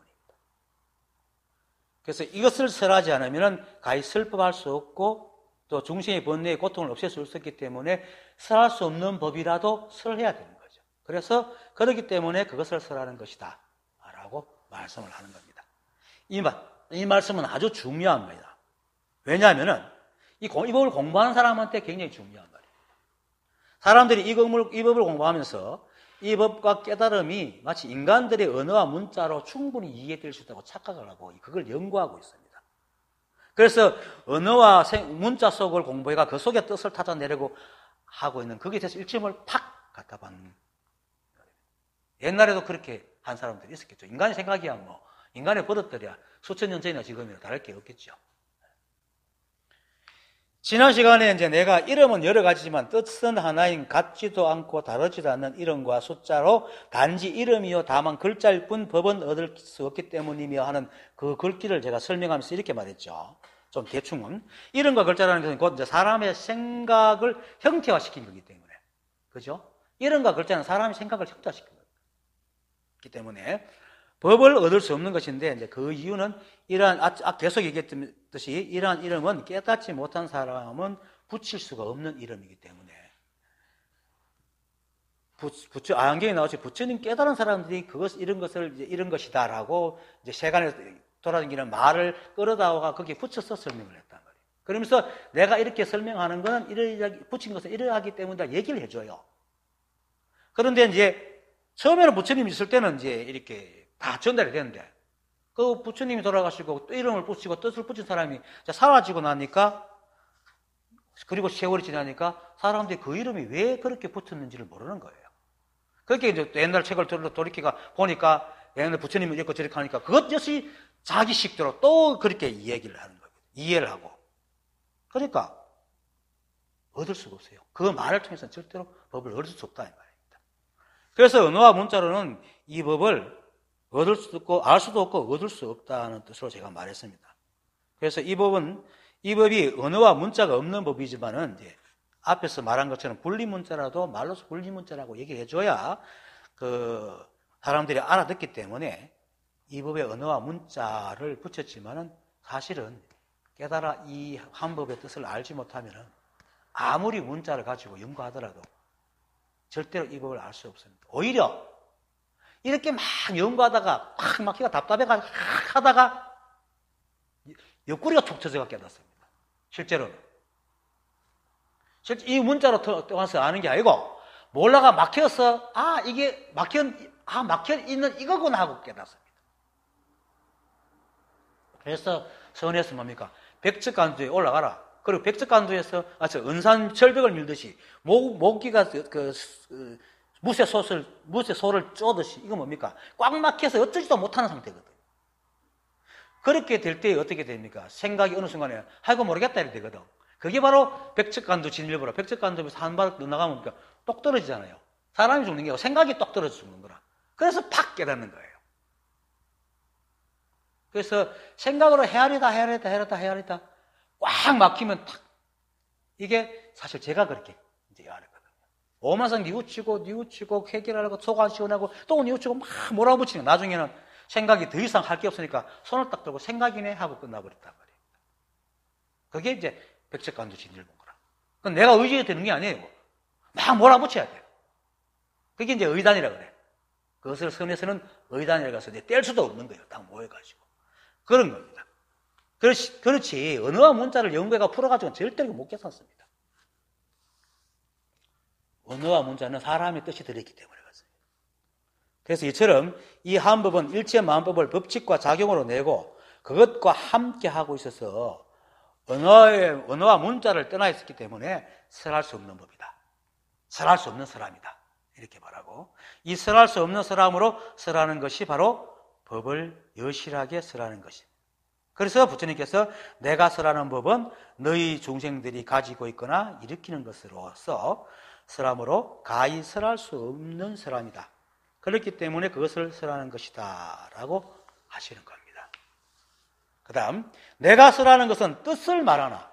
그래서 이것을 설하지 않으면 가히 설법할 수 없고, 또 중생의 번뇌의 고통을 없앨 수 없기 때문에 설할 수 없는 법이라도 설해야 되는 거죠. 그래서 그렇기 때문에 그것을 설하는 것이다 라고 말씀을 하는 겁니다. 이 말씀은 아주 중요한 겁니다. 왜냐하면 이 법을 공부하는 사람한테 굉장히 중요한 말이에요. 사람들이 이 법을 공부하면서 이 법과 깨달음이 마치 인간들의 언어와 문자로 충분히 이해될 수 있다고 착각을 하고 그걸 연구하고 있습니다. 그래서 언어와 문자 속을 공부해가 그 속의 뜻을 찾아내려고 하고 있는, 거기에 대해서 일침을 팍 갖다 받는 거예요. 옛날에도 그렇게 한 사람들이 있었겠죠. 인간의 생각이야 뭐, 인간의 버릇들이야 수천 년 전이나 지금이나 다를 게 없겠죠. 지난 시간에 이제 내가 이름은 여러 가지지만 뜻은 하나인 같지도 않고 다르지도 않는 이름과 숫자로 단지 이름이요 다만 글자일 뿐 법은 얻을 수 없기 때문이며 하는 그 글귀를 제가 설명하면서 이렇게 말했죠. 좀 대충은 이름과 글자라는 것은 곧 이제 사람의 생각을 형태화시킨 거기 때문에, 그죠? 이름과 글자는 사람의 생각을 형태화시킨 거기 때문에 법을 얻을 수 없는 것인데, 이제 그 이유는 이러한 계속 얘기했듯이 이러한 이름은 깨닫지 못한 사람은 붙일 수가 없는 이름이기 때문에, 안경에 나오지 부처님 깨달은 사람들이 이런 것을 이제 이런 것이다라고 이제 세간에 돌아다니는 말을 끌어다가 거기에 붙여서 설명을 했단 말이에요. 그러면서 내가 이렇게 설명하는 것은 붙인 것은 이러하기 때문이다 얘기를 해줘요. 그런데 이제 처음에는 부처님이 있을 때는 이제 이렇게 다 전달이 되는데, 그 부처님이 돌아가시고 또 이름을 붙이고 뜻을 붙인 사람이 사라지고 나니까, 그리고 세월이 지나니까 사람들이 그 이름이 왜 그렇게 붙었는지를 모르는 거예요. 그렇게 이제 옛날 책을 돌이키가 보니까 옛날에 부처님이 이렇게 저렇게 하니까 그것 역시 자기 식대로 또 그렇게 이야기를 하는 거예요. 이해를 하고. 그러니까 얻을 수가 없어요. 그 말을 통해서는 절대로 법을 얻을 수 없다 이 말입니다. 그래서 언어와 문자로는 이 법을 얻을 수도 없고 알 수도 없고 얻을 수 없다는 뜻으로 제가 말했습니다. 그래서 이 법이 언어와 문자가 없는 법이지만은 이제 앞에서 말한 것처럼 분리문자라도 말로서 분리문자라고 얘기를 해줘야 그 사람들이 알아듣기 때문에 이 법에 언어와 문자를 붙였지만은 사실은 깨달아 이 한 법의 뜻을 알지 못하면은 아무리 문자를 가지고 연구하더라도 절대로 이 법을 알 수 없습니다. 오히려 이렇게 막 연구하다가 막 막히가 답답해가지고 하다가 옆구리가 툭 터져가 깨닫습니다. 실제로는. 실제 이 문자로 떠나서 아는 게 아니고 몰라가 막혀서 이게 막혀 있는 이거구나 하고 깨닫습니다. 그래서 선에서 뭡니까? 백척간두에 올라가라. 그리고 백척간두에서 은산 절벽을 밀듯이 모기가 무쇠 소를 쪼듯이 이거 뭡니까? 꽉 막혀서 어쩌지도 못하는 상태거든. 그렇게 될 때 어떻게 됩니까? 생각이 어느 순간에 하고 모르겠다 이렇게 되거든. 그게 바로 백척간두 진일보라. 백척간두에서 한 바닥 나가면 똑 떨어지잖아요. 사람이 죽는 게 아니고 생각이 똑 떨어져 죽는 거라. 그래서 팍 깨닫는 거예요. 그래서 생각으로 헤아리다 꽉 막히면 탁 이게 사실 제가 그렇게 이제 말했거든요. 오만상 뉘우치고 해결하려고 속 안 시원하고 또 뉘우치고 막 몰아붙이는 나중에는 생각이 더 이상 할 게 없으니까 손을 딱 들고 생각이네 하고 끝나버렸단 말이에요. 그게 이제 백척간두 진일본 거라. 그건 내가 의지가 되는 게 아니에요. 막 몰아붙여야 돼요. 그게 이제 의단이라 그래. 그것을 선에서는 의단이라고 해서 뗄 수도 없는 거예요. 딱 모여가지고. 그런 겁니다. 그렇지. 언어와 문자를 연구해가 풀어가지고는 절대로 못 깨닫습니다. 언어와 문자는 사람의 뜻이 들어있기 때문에 그렇습니다. 그래서 이처럼 이 한법은 일체만법을 법칙과 작용으로 내고 그것과 함께 하고 있어서 언어와 문자를 떠나 있었기 때문에 설할 수 없는 법이다. 설할 수 없는 설함이다. 이렇게 말하고 이 설할 수 없는 설함으로 설하는 것이 바로 법을 여실하게 설하는 것입니다. 그래서 부처님께서 내가 설하는 법은 너희 중생들이 가지고 있거나 일으키는 것으로서 설함으로 가히 설할 수 없는 설함이다. 그렇기 때문에 그것을 설하는 것이다 라고 하시는 겁니다. 그 다음 내가 설하는 것은 뜻을 말하나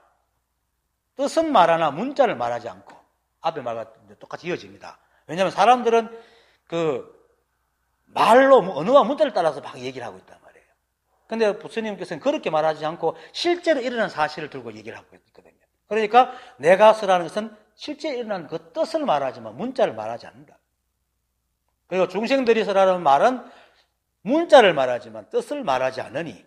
뜻은 말하나 문자를 말하지 않고 앞에 말과 똑같이 이어집니다. 왜냐하면 사람들은 말로 언어와 문자를 따라서 막 얘기를 하고 있단 말이에요. 그런데 부처님께서는 그렇게 말하지 않고 실제로 일어난 사실을 들고 얘기를 하고 있거든요. 그러니까 내가 설하는 것은 실제 일어난 그 뜻을 말하지만 문자를 말하지 않는다. 그리고 중생들이 설하는 말은 문자를 말하지만 뜻을 말하지 않으니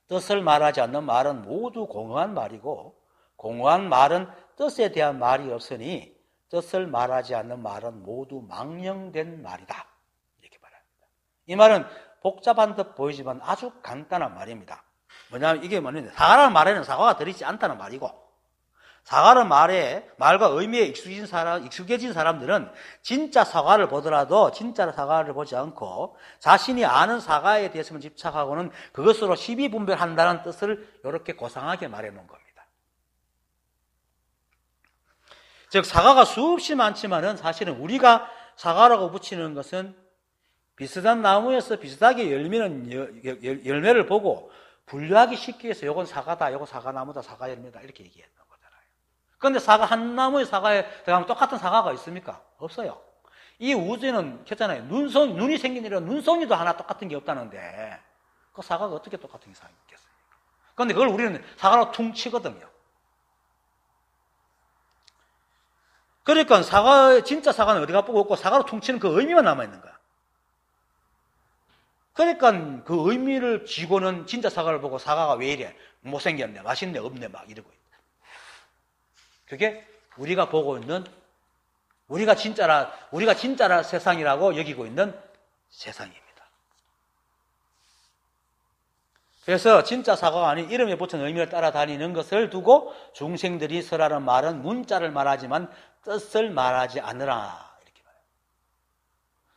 뜻을 말하지 않는 말은 모두 공허한 말이고 공허한 말은 뜻에 대한 말이 없으니 뜻을 말하지 않는 말은 모두 망령된 말이다. 이렇게 말합니다. 이 말은 복잡한 듯 보이지만 아주 간단한 말입니다. 뭐냐면 이게 뭐냐면 사과라는 말에는 사과가 들어있지 않다는 말이고 사과라는 말과 의미에 익숙해진 사람들은 진짜 사과를 보더라도 진짜 사과를 보지 않고 자신이 아는 사과에 대해서만 집착하고는 그것으로 시비분별한다는 뜻을 이렇게 고상하게 말해놓은 겁니다. 즉 사과가 수없이 많지만은 사실은 우리가 사과라고 붙이는 것은 비슷한 나무에서 비슷하게 열매를 보고 분류하기 쉽게 해서 요건 사과다, 요건 사과나무다, 사과열매다 이렇게 얘기했던 거잖아요. 그런데 한 나무의 사과에 들어가면 똑같은 사과가 있습니까? 없어요. 이 우주에는 했잖아요. 눈이 생긴 일은 눈송이도 하나 똑같은 게 없다는데 그 사과가 어떻게 똑같은 게 있겠습니까? 그런데 그걸 우리는 사과로 퉁치거든요. 그러니까 진짜 사과는 어디가 보고 없고 사과로 퉁치는 그 의미만 남아있는 거야. 그러니까 그 의미를 쥐고는 진짜 사과를 보고 사과가 왜 이래? 못생겼네, 맛있네, 없네, 막 이러고 있다. 그게 우리가 보고 있는, 우리가 진짜라 세상이라고 여기고 있는 세상입니다. 그래서 진짜 사과가 아닌 이름에 붙은 의미를 따라다니는 것을 두고 중생들이 설하는 말은 문자를 말하지만 뜻을 말하지 않으라. 이렇게 말해요.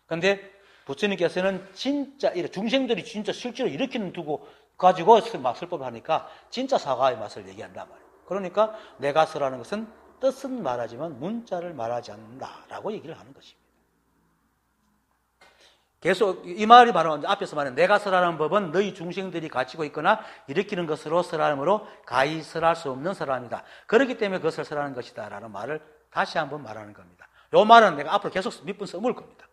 그런데 부처님께서는 진짜 중생들이 진짜 실제로 일으키는 두고 가지고 막 설법을 하니까 진짜 사과의 맛을 얘기한단 말이에요. 그러니까 내가 서라는 것은 뜻은 말하지만 문자를 말하지 않는다라고 얘기를 하는 것입니다. 계속 이 말이 바로 앞에서 말한 내가 설하는 법은 너희 중생들이 가지고 있거나 일으키는 것으로 설하므로 가히 설할 수 없는 설함이다. 그렇기 때문에 그것을 설하는 것이다 라는 말을 다시 한번 말하는 겁니다. 이 말은 내가 앞으로 계속 몇 번 써먹을 겁니다.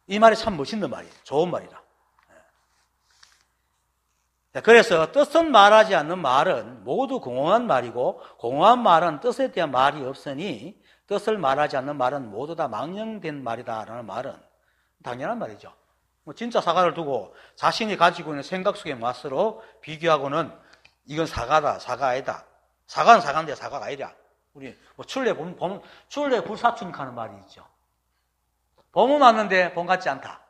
이 말이 참 멋있는 말이에요. 좋은 말이다. 그래서 뜻은 말하지 않는 말은 모두 공허한 말이고 공허한 말은 뜻에 대한 말이 없으니 뜻을 말하지 않는 말은 모두 다 망령된 말이다 라는 말은 당연한 말이죠. 진짜 사과를 두고 자신이 가지고 있는 생각 속의 맛으로 비교하고는 이건 사과다, 사과 아니다. 사과는 사과인데 사과가 아니라 우리 출래 불사춘 하는 말이 있죠. 봄은 왔는데 봄 같지 않다.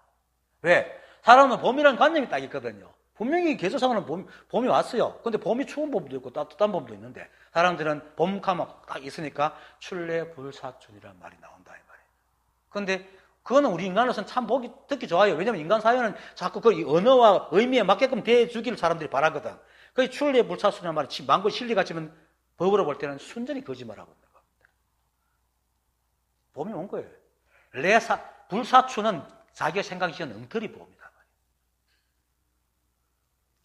왜? 사람은 봄이라는 관념이 딱 있거든요. 분명히 계절상으로는 봄이 왔어요. 근데 봄이 추운 봄도 있고 따뜻한 봄도 있는데 사람들은 봄감은 딱 있으니까 출래 불사춘이라는 말이 나온다 이 말이에요. 근데 그거는 우리 인간으로서는 참 듣기 좋아요. 왜냐하면 인간 사회는 자꾸 그 언어와 의미에 맞게끔 대해주기를 사람들이 바라거든. 그 출래 불사춘이라는 말이 망고 실리 같지만 법으로 볼 때는 순전히 거짓말하고 있는 겁니다. 봄이 온 거예요. 불사춘은 자기가 생각이 지은 엉터리 봄이다.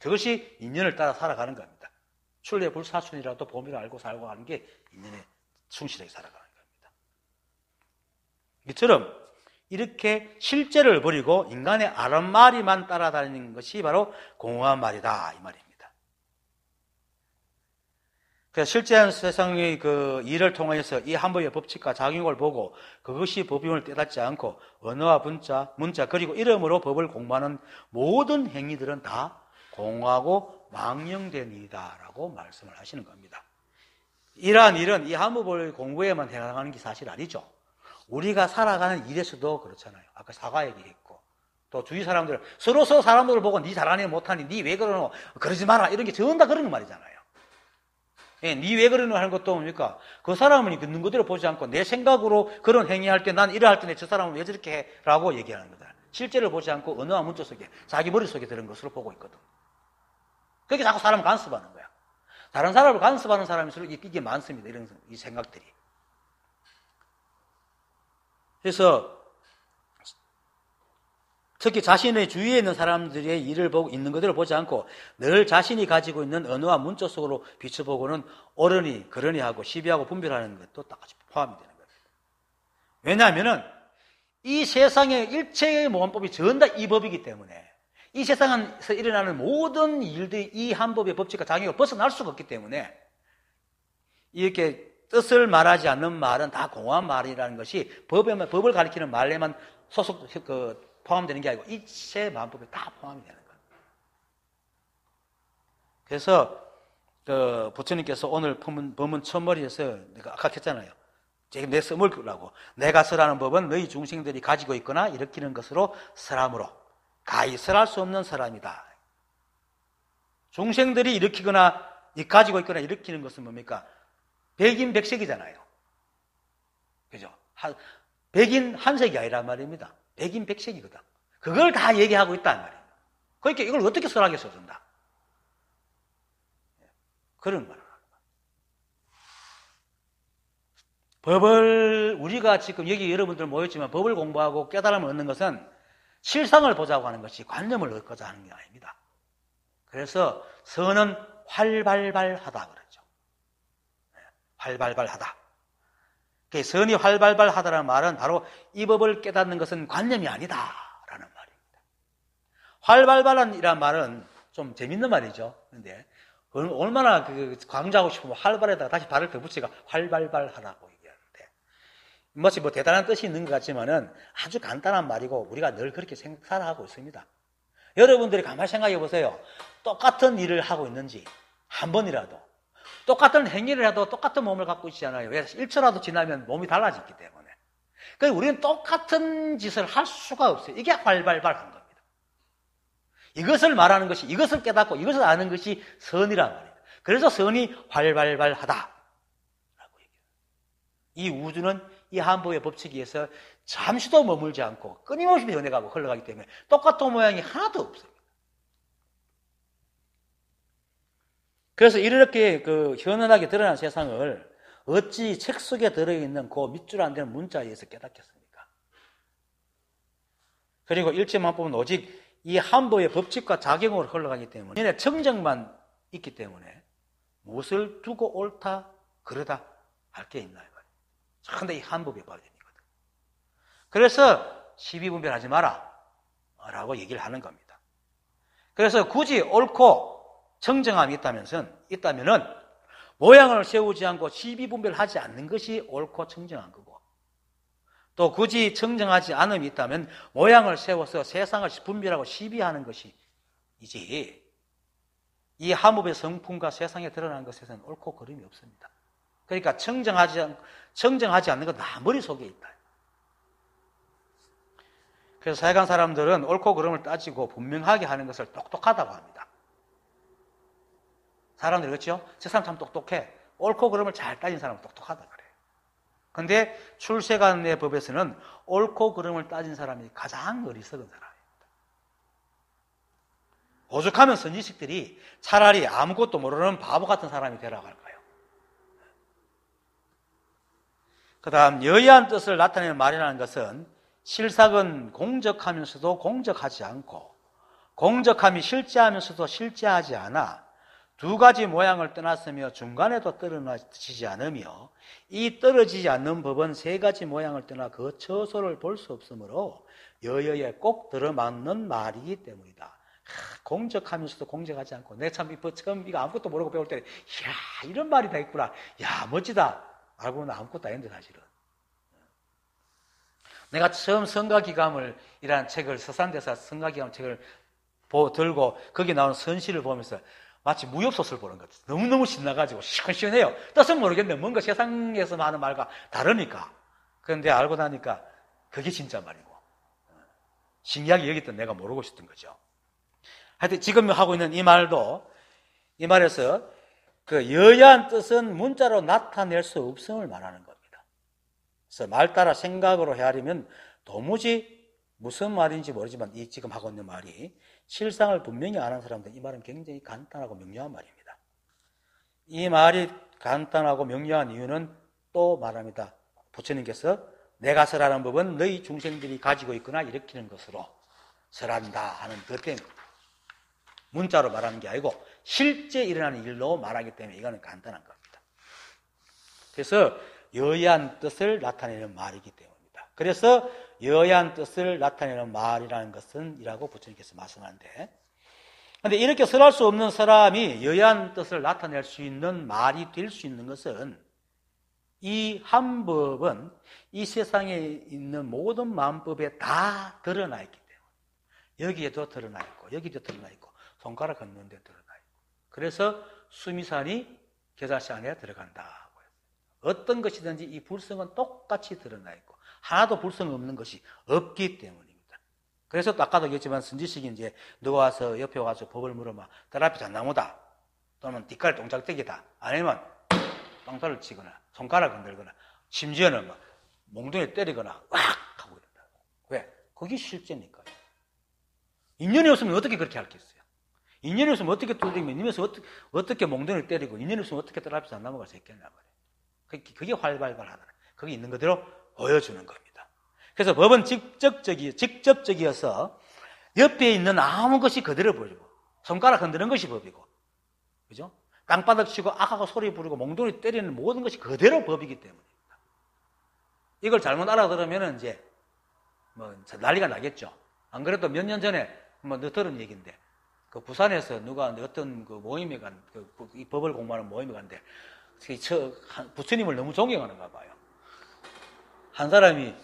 그것이 인연을 따라 살아가는 겁니다. 출래 불사춘이라도 봄이라 알고 살고 하는 게 인연에 충실하게 살아가는 겁니다. 이처럼 이렇게 실제를 버리고 인간의 아랫말이만 따라다니는 것이 바로 공허한 말이다 이 말입니다. 그래서 실제한 세상의 그 일을 통해서 이 한법의 법칙과 작용을 보고 그것이 법임을 깨닫지 않고 언어와 문자 그리고 이름으로 법을 공부하는 모든 행위들은 다 공허하고 망령된 일이다라고 말씀을 하시는 겁니다. 이러한 일은 이 한법을 공부에만 해당하는 게 사실 아니죠. 우리가 살아가는 일에서도 그렇잖아요. 아까 사과 얘기했고 또 주위 사람들 서로 사람들을 보고 니 잘하니 못하니 니 왜 그러노 그러지 마라 이런 게 전부 다 그런 말이잖아요. 예, 니 왜 그러노 하는 것도 뭡니까? 그 사람은 있는 그대로 보지 않고 내 생각으로 그런 행위할 때 난 이래 할 때 저 사람은 왜 저렇게 해? 라고 얘기하는 거다. 실제를 보지 않고 언어와 문자 속에 자기 머릿속에 들은 것으로 보고 있거든. 그렇게 자꾸 사람을 간섭하는 거야. 다른 사람을 간섭하는 사람일수록 이게 많습니다. 이런 이 생각들이. 그래서 특히 자신의 주위에 있는 사람들의 일을 보고 있는 그대로 보지 않고 늘 자신이 가지고 있는 언어와 문자 속으로 비춰보고는 옳으니 그러니 하고 시비하고 분별하는 것도 똑같이 포함이 되는 겁니다. 왜냐하면은 이 세상의 일체의 모함법이 전부 다 이 법이기 때문에 이 세상에서 일어나는 모든 일들이 이 한법의 법칙과 작용을 벗어날 수가 없기 때문에 이렇게 뜻을 말하지 않는 말은 다 공허한 말이라는 것이 법을 가리키는 말에만 포함되는 게 아니고 이체 마음법에 다 포함이 되는 거예요. 그래서 부처님께서 오늘 법문 첫머리에서 내가 아까 했잖아요. 지금 내 써먹으라고 내가 설하는 법은 너희 중생들이 가지고 있거나 일으키는 것으로 설함으로 가히 설할 수 없는 사람이다. 중생들이 일으키거나 가지고 있거나 일으키는 것은 뭡니까? 백인 백색이잖아요. 그죠? 백인 한색이 아니란 말입니다. 백인 백색이거든. 그걸 다 얘기하고 있단 말이에요. 그러니까 이걸 어떻게 설하게 써준다. 그런 말을 하는 거예요. 법을 우리가 지금 여기 여러분들 모였지만 법을 공부하고 깨달음을 얻는 것은 실상을 보자고 하는 것이 관념을 얻고자 하는 게 아닙니다. 그래서 선은 활발발하다 그러죠. 활발발하다. 선이 활발발하다라는 말은 바로 이 법을 깨닫는 것은 관념이 아니다라는 말입니다. 활발발한이라는 말은 좀 재밌는 말이죠. 그런데 얼마나 강조하고 싶으면 활발에다가 다시 발을 더 붙이가 활발발하다고 얘기하는데 마치 대단한 뜻이 있는 것 같지만은 아주 간단한 말이고 우리가 늘 그렇게 살아가고 있습니다. 여러분들이 가만히 생각해 보세요. 똑같은 일을 하고 있는지 한 번이라도 똑같은 행위를 해도 똑같은 몸을 갖고 있지 않아요. 왜? 1초라도 지나면 몸이 달라지기 때문에. 그러니까 우리는 똑같은 짓을 할 수가 없어요. 이게 활발발한 겁니다. 이것을 말하는 것이, 이것을 깨닫고 이것을 아는 것이 선이란 말입니다. 그래서 선이 활발발하다 라고 얘기해요. 이 우주는 이 한법의 법칙에 의해서 잠시도 머물지 않고 끊임없이 변해가고 흘러가기 때문에 똑같은 모양이 하나도 없어요. 그래서 이렇게 현연하게 드러난 세상을 어찌 책 속에 들어있는 그 밑줄 안 되는 문자에 의해서 깨닫겠습니까? 그리고 일체만법은 오직 이 한법의 법칙과 작용으로 흘러가기 때문에 얘네 청정만 있기 때문에 무엇을 두고 옳다 그러다 할 게 있나 이거예요. 근데 이 한법의 발견이거든. 그래서 시비분별하지 마라 라고 얘기를 하는 겁니다. 그래서 굳이 옳고 청정함이 있다면은 모양을 세우지 않고 시비분별하지 않는 것이 옳고 청정한 거고, 또 굳이 청정하지 않음이 있다면 모양을 세워서 세상을 분별하고 시비하는 것이 이제 이 한법의 성품과 세상에 드러난 것에서는 옳고 그름이 없습니다. 그러니까 청정하지 않는 건 다 머릿속에 있다. 그래서 사회관 사람들은 옳고 그름을 따지고 분명하게 하는 것을 똑똑하다고 합니다. 사람들이 그렇죠? 저 사람 참 똑똑해. 옳고 그름을 잘 따진 사람은 똑똑하다 그래요. 근데 출세관의 법에서는 옳고 그름을 따진 사람이 가장 어리석은 사람입니다. 오죽하면 선지식들이 차라리 아무것도 모르는 바보 같은 사람이 되라고 할까요? 그 다음 여의한 뜻을 나타내는 말이라는 것은 실삭은 공적하면서도 공적하지 않고 공적함이 실제하면서도 실제하지 않아 두 가지 모양을 떠났으며 중간에도 떨어지지 않으며 이 떨어지지 않는 법은 세 가지 모양을 떠나 그 처소를 볼 수 없으므로 여여에 꼭 들어맞는 말이기 때문이다. 공적하면서도 공적하지 않고 내가 참 처음 이거 아무것도 모르고 배울 때 이야 이런 말이 다 있구나. 야 멋지다. 알고는 아무것도 아닌데 사실은. 내가 처음 성가기감이라는 책을 서산대사 성가기감 책을 들고 거기 나오는 선시를 보면서 마치 무협소설 보는 것 같아요. 너무너무 신나가지고 시원시원해요. 뜻은 모르겠는데 뭔가 세상에서 하는 말과 다르니까. 그런데 알고 나니까 그게 진짜 말이고 신기하게 여겼던 내가 모르고 있었던 거죠. 하여튼 지금 하고 있는 이 말도 이 말에서 그 여야한 뜻은 문자로 나타낼 수 없음을 말하는 겁니다. 그래서 말 따라 생각으로 헤아리면 도무지 무슨 말인지 모르지만 이 지금 하고 있는 말이 실상을 분명히 아는 사람들은 이 말은 굉장히 간단하고 명료한 말입니다. 이 말이 간단하고 명료한 이유는 또 말합니다. 부처님께서 내가 설하는 법은 너희 중생들이 가지고 있거나 일으키는 것으로 설한다 하는 것 때문에 문자로 말하는 게 아니고 실제 일어나는 일로 말하기 때문에 이거는 간단한 겁니다. 그래서 여의한 뜻을 나타내는 말이기 때문입니다. 그래서 여의한 뜻을 나타내는 말이라는 것은 이라고 부처님께서 말씀하는데, 그런데 이렇게 설할 수 없는 사람이 여의한 뜻을 나타낼 수 있는 말이 될 수 있는 것은 이 한법은 이 세상에 있는 모든 만법에 다 드러나 있기 때문에 여기에도 드러나 있고 여기도 드러나 있고 손가락 걷는 데 드러나 있고 그래서 수미산이 겨자씨 안에 들어간다고 해요. 어떤 것이든지 이 불성은 똑같이 드러나 있고 하나도 불성 없는 것이 없기 때문입니다. 그래서 또 아까도 얘기했지만 선지식이 이제 누가 와서 옆에 와서 법을 물어봐 딸앞이 잣나무다 또는 뒷갈 동작대기다 아니면 빵타를 치거나 손가락 흔들거나 심지어는 막 몽둥이 때리거나 왁 하고 이런다. 왜? 그게 실제니까요. 인연이 없으면 어떻게 그렇게 할겠어요? 인연이 없으면 어떻게 두드리면 인연이 없으면 어떻게 몽둥이를 때리고 인연이 없으면 어떻게 딸앞에서 안 넘어갈 수 있겠냐 말이에요. 그게 활발하다. 그게 있는 그대로 보여주는 겁니다. 그래서 법은 직접적이어서 옆에 있는 아무 것이 그대로 보이고 손가락 흔드는 것이 법이고 그죠? 땅바닥 치고 악하고 소리 부르고 몽둥이 때리는 모든 것이 그대로 법이기 때문입니다. 이걸 잘못 알아들으면 이제 뭐 난리가 나겠죠. 안 그래도 몇 년 전에 뭐 너 들은 얘기인데 그 부산에서 누가 어떤 그 모임에 이 법을 공부하는 모임에 갔는데 부처님을 너무 존경하는가 봐요. 한 사람이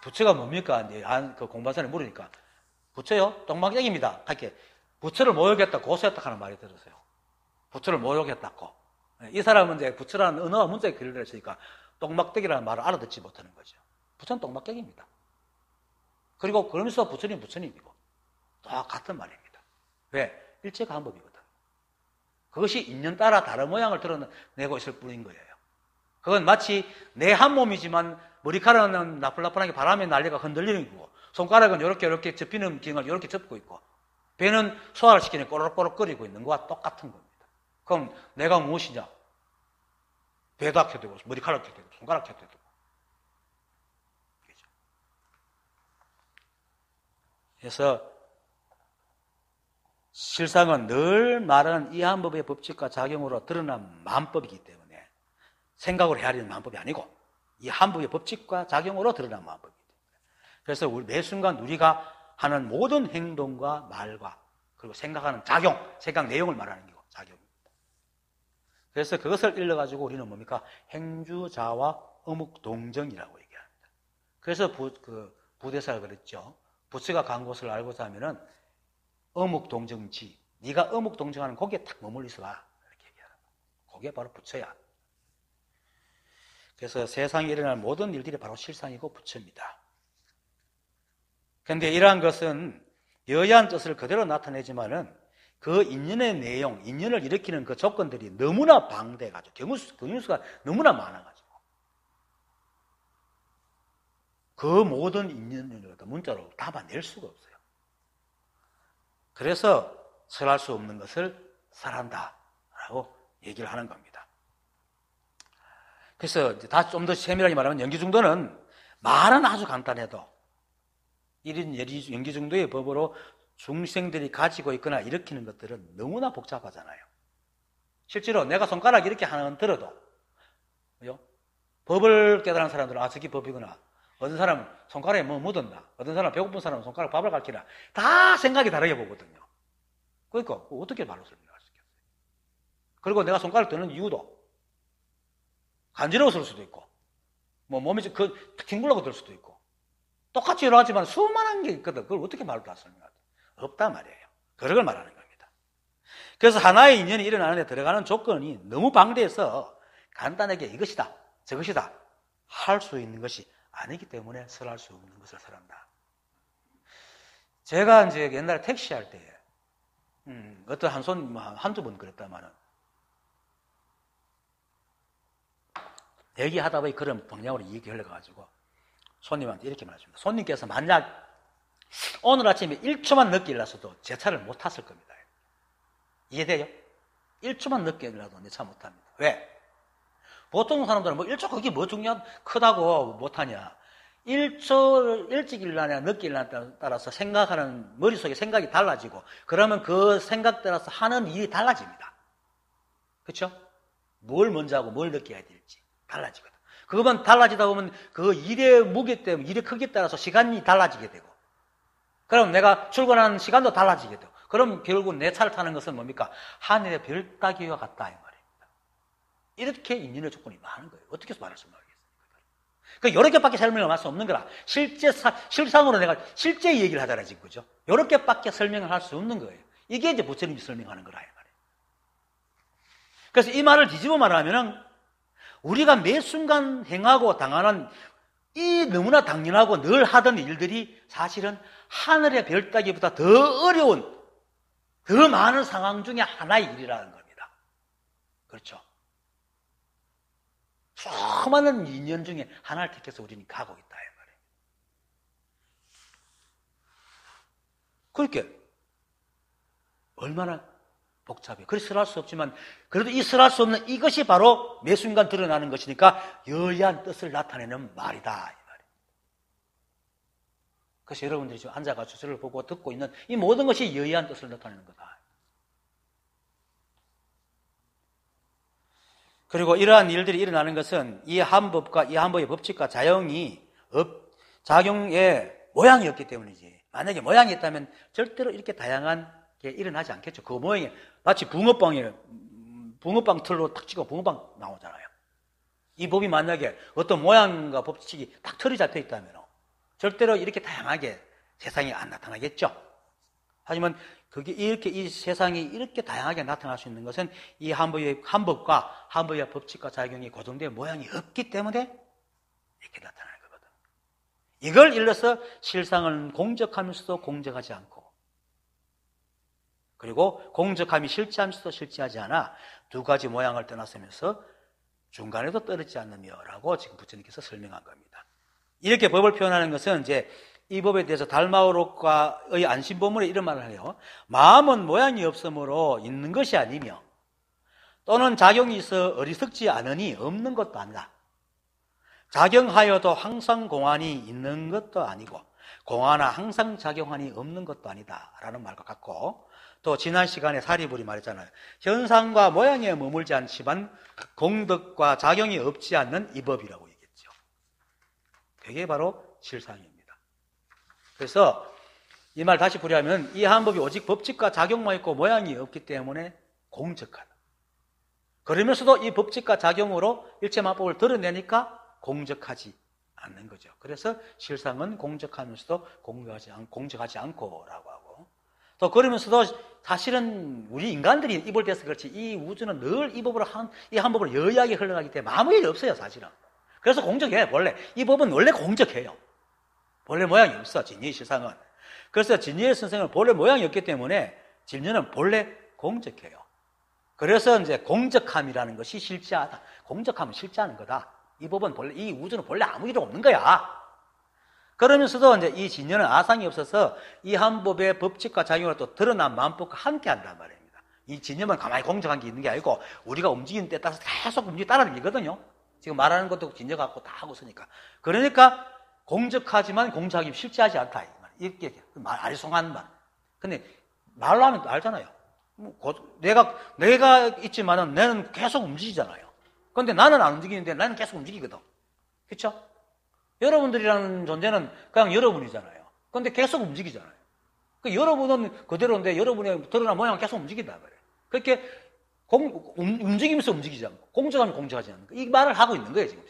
부처가 뭡니까? 이제 그 공부한 사람이 물으니까 부처요? 똥막쟁입니다. 이렇게 부처를 모욕했다, 고소했다 하는 말이 들었어요. 부처를 모욕했다고. 이 사람은 이제 부처라는 언어와 문자에 글을 했으니까 똥막대기라는 말을 알아듣지 못하는 거죠. 부처는 똥막대기입니다. 그리고 그러면서 부처님 부처님이고 다 같은 말입니다. 왜? 일체가 한 법이거든. 그것이 인연 따라 다른 모양을 드러내고 있을 뿐인 거예요. 그건 마치 내 한 몸이지만 머리카락은 나풀나풀하게 바람에 날려가 흔들리는 거고, 손가락은 이렇게 접히는 기능을 이렇게 접고 있고, 배는 소화를 시키는 꼬르륵꼬르륵거리고 있는 거와 똑같은 겁니다. 그럼 내가 무엇이냐? 배도 켜도 되고, 머리카락 켜도 되고, 손가락 켜도 되고. 그래서 실상은 늘 말하는 이 한법의 법칙과 작용으로 드러난 만법이기 때문에 생각으로 헤아리는 만법이 아니고 이 한법의 법칙과 작용으로 드러난 만법이기 때문에 그래서 매 순간 우리가 하는 모든 행동과 말과 그리고 생각하는 작용, 생각 내용을 말하는 거고 작용입니다. 그래서 그것을 일러가지고 우리는 뭡니까? 행주자와 어묵동정이라고 얘기합니다. 그래서 부대사가 그랬죠. 부처가 간 곳을 알고자 하면은 어묵동정지, 네가 어묵동정하는 거기에 딱 머물러 있어봐. 이렇게 얘기하는 거야. 그게 바로 부처야. 그래서 세상에 일어날 모든 일들이 바로 실상이고 부처입니다. 그런데 이러한 것은 여야한 뜻을 그대로 나타내지만은 그 인연의 내용, 인연을 일으키는 그 조건들이 너무나 방대해가지고 경우수가 너무나 많아가지고 그 모든 인연을 문자로 담아낼 수가 없어요. 그래서 설할 수 없는 것을 설한다라고 얘기를 하는 겁니다. 그래서 다 좀 더 세밀하게 말하면 연기중도는 말은 아주 간단해도 이런 연기중도의 법으로 중생들이 가지고 있거나 일으키는 것들은 너무나 복잡하잖아요. 실제로 내가 손가락 이렇게 하나는 들어도 법을 깨달은 사람들은 저게 법이구나. 어떤 사람은 손가락에 뭐 묻었나, 어떤 사람은 배고픈 사람은 손가락 밥을 가르치나, 다 생각이 다르게 보거든요. 그러니까 어떻게 말로 설명할 수 있겠어요? 그리고 내가 손가락 드는 이유도 간지러웠을 수도 있고, 뭐 몸이 뒹굴라고 들 수도 있고, 똑같이 일어나지만 수많은 게 있거든. 그걸 어떻게 말로 다 설명하지? 없단 말이에요. 그런 걸 말하는 겁니다. 그래서 하나의 인연이 일어나는 데 들어가는 조건이 너무 방대해서 간단하게 이것이다, 저것이다 할 수 있는 것이 아니기 때문에 설할 수 없는 것을 설한다. 제가 이제 옛날에 택시 할 때, 어떤 한두 번 그랬다마는, 얘기하다 보니 그런 방향으로 얘기하려가지고, 손님한테 이렇게 말했습니다. 손님께서 만약 오늘 아침에 1초만 늦게 일어났어도 제 차를 못 탔을 겁니다. 이해돼요? 1초만 늦게 일어나도 내 차 못 탑니다. 왜? 보통 사람들은 1초 그게 뭐 크다고 못하냐. 1초 일찍 일어나냐 늦게 일어나냐에 따라서 생각하는 머릿속에 생각이 달라지고 그러면 그 생각 따라서 하는 일이 달라집니다. 그렇죠? 뭘 먼저 하고 뭘 늦게 해야 될지 달라지거든. 그것만 달라지다 보면 그 일의 무게 때문에 일의 크기에 따라서 시간이 달라지게 되고 그럼 내가 출근하는 시간도 달라지게 되고 그럼 결국 내 차를 타는 것은 뭡니까? 하늘의 별 따기와 같다 이 말입니다. 이렇게 인연의 조건이 많은 거예요. 어떻게 해서 말을 설명하겠습니까? 그러니까 여러 개밖에 설명을 할 수 없는 거라. 실상으로 내가 실제 얘기를 하잖아요, 지금. 그죠? 여러 개밖에 설명을 할 수 없는 거예요. 이게 이제 부처님이 설명하는 거라, 이 말이에요. 그래서 이 말을 뒤집어 말하면은 우리가 매 순간 행하고 당하는 이 너무나 당연하고 늘 하던 일들이 사실은 하늘의 별 따기보다 더 어려운, 더 많은 상황 중에 하나의 일이라는 겁니다. 그렇죠? 수많은 인연 중에 하나를 택해서 우리는 가고 있다. 이 말이에요. 그렇게 얼마나 복잡해요. 그래서 설할 수 없지만 그래도 이 설할 수 없는 이것이 바로 매 순간 드러나는 것이니까 여의한 뜻을 나타내는 말이다. 이 말이에요. 그래서 여러분들이 지금 앉아가지고 저를 보고 듣고 있는 이 모든 것이 여의한 뜻을 나타내는 거다. 그리고 이러한 일들이 일어나는 것은 이 한법과 이 한법의 법칙과 작용의 모양이었기 때문이지. 만약에 모양이 있다면 절대로 이렇게 다양한 게 일어나지 않겠죠. 그 모양이 마치 붕어빵 틀로 탁 치고 붕어빵 나오잖아요. 이 법이 만약에 어떤 모양과 법칙이 딱 틀이 잡혀 있다면 절대로 이렇게 다양하게 세상에 안 나타나겠죠. 하지만 그게 이렇게 이 세상이 이렇게 다양하게 나타날 수 있는 것은 이 한법과 한법의 법칙과 작용이 고정된 모양이 없기 때문에 이렇게 나타나는 거거든. 이걸 일러서 실상은 공적하면서도 공적하지 않고 그리고 공적함이 실제하면서도 실제하지 않아 두 가지 모양을 떠났으면서 중간에도 떨어지지 않느며라고 지금 부처님께서 설명한 겁니다. 이렇게 법을 표현하는 것은 이제 이 법에 대해서 달마오록과의 안심보물에 이런 말을 해요. 마음은 모양이 없으므로 있는 것이 아니며 또는 작용이 있어 어리석지 않으니 없는 것도 아니다. 작용하여도 항상 공안이 있는 것도 아니고 공안아 항상 작용하니 없는 것도 아니다 라는 말과 같고, 또 지난 시간에 사리불이 말했잖아요. 현상과 모양에 머물지 않지만 공덕과 작용이 없지 않는 이 법이라고 얘기했죠. 그게 바로 실상입니다. 그래서 이 말 다시 풀이하면 이 한 법이 오직 법칙과 작용만 있고 모양이 없기 때문에 공적하다. 그러면서도 이 법칙과 작용으로 일체만법을 드러내니까 공적하지 않는 거죠. 그래서 실상은 공적하면서도 공적하지 않고라고 하고, 또 그러면서도 사실은 우리 인간들이 입을 대서 그렇지 이 우주는 늘 이 법으로 이 한 법으로 여의하게 흘러가기 때문에 아무 일이 없어요, 사실은. 그래서 공적해. 원래 이 법은 원래 공적해요. 본래 모양이 없어, 진리의 실상은. 그래서 진리의 선생은 본래 모양이 없기 때문에 진리는 본래 공적해요. 그래서 이제 공적함이라는 것이 실제하다. 공적함은 실제하는 거다. 이 법은 본래, 이 우주는 본래 아무 일 없는 거야. 그러면서도 이제 이 진리는 아상이 없어서 이 한 법의 법칙과 작용으로 또 드러난 만법과 함께 한단 말입니다. 이 진리만 가만히 공적한 게 있는 게 아니고 우리가 움직이는 데 따라서 계속 따라다니거든요. 지금 말하는 것도 진리 갖고 다 하고 있으니까. 그러니까 공적하지만 공적이 실제하지 않다. 이렇게 말, 아리송한 말. 근데 말로 하면 알잖아요. 내가 있지만은 나는 계속 움직이잖아요. 근데 나는 안 움직이는데 나는 계속 움직이거든. 그렇죠? 여러분들이라는 존재는 그냥 여러분이잖아요. 근데 계속 움직이잖아요. 그 여러분은 그대로인데 여러분의 드러난 모양은 계속 중직이다 그래. 그렇게 움직이면서 움직이지 않고 공적하면 공적하지 않는 거. 이 말을 하고 있는 거예요 지금.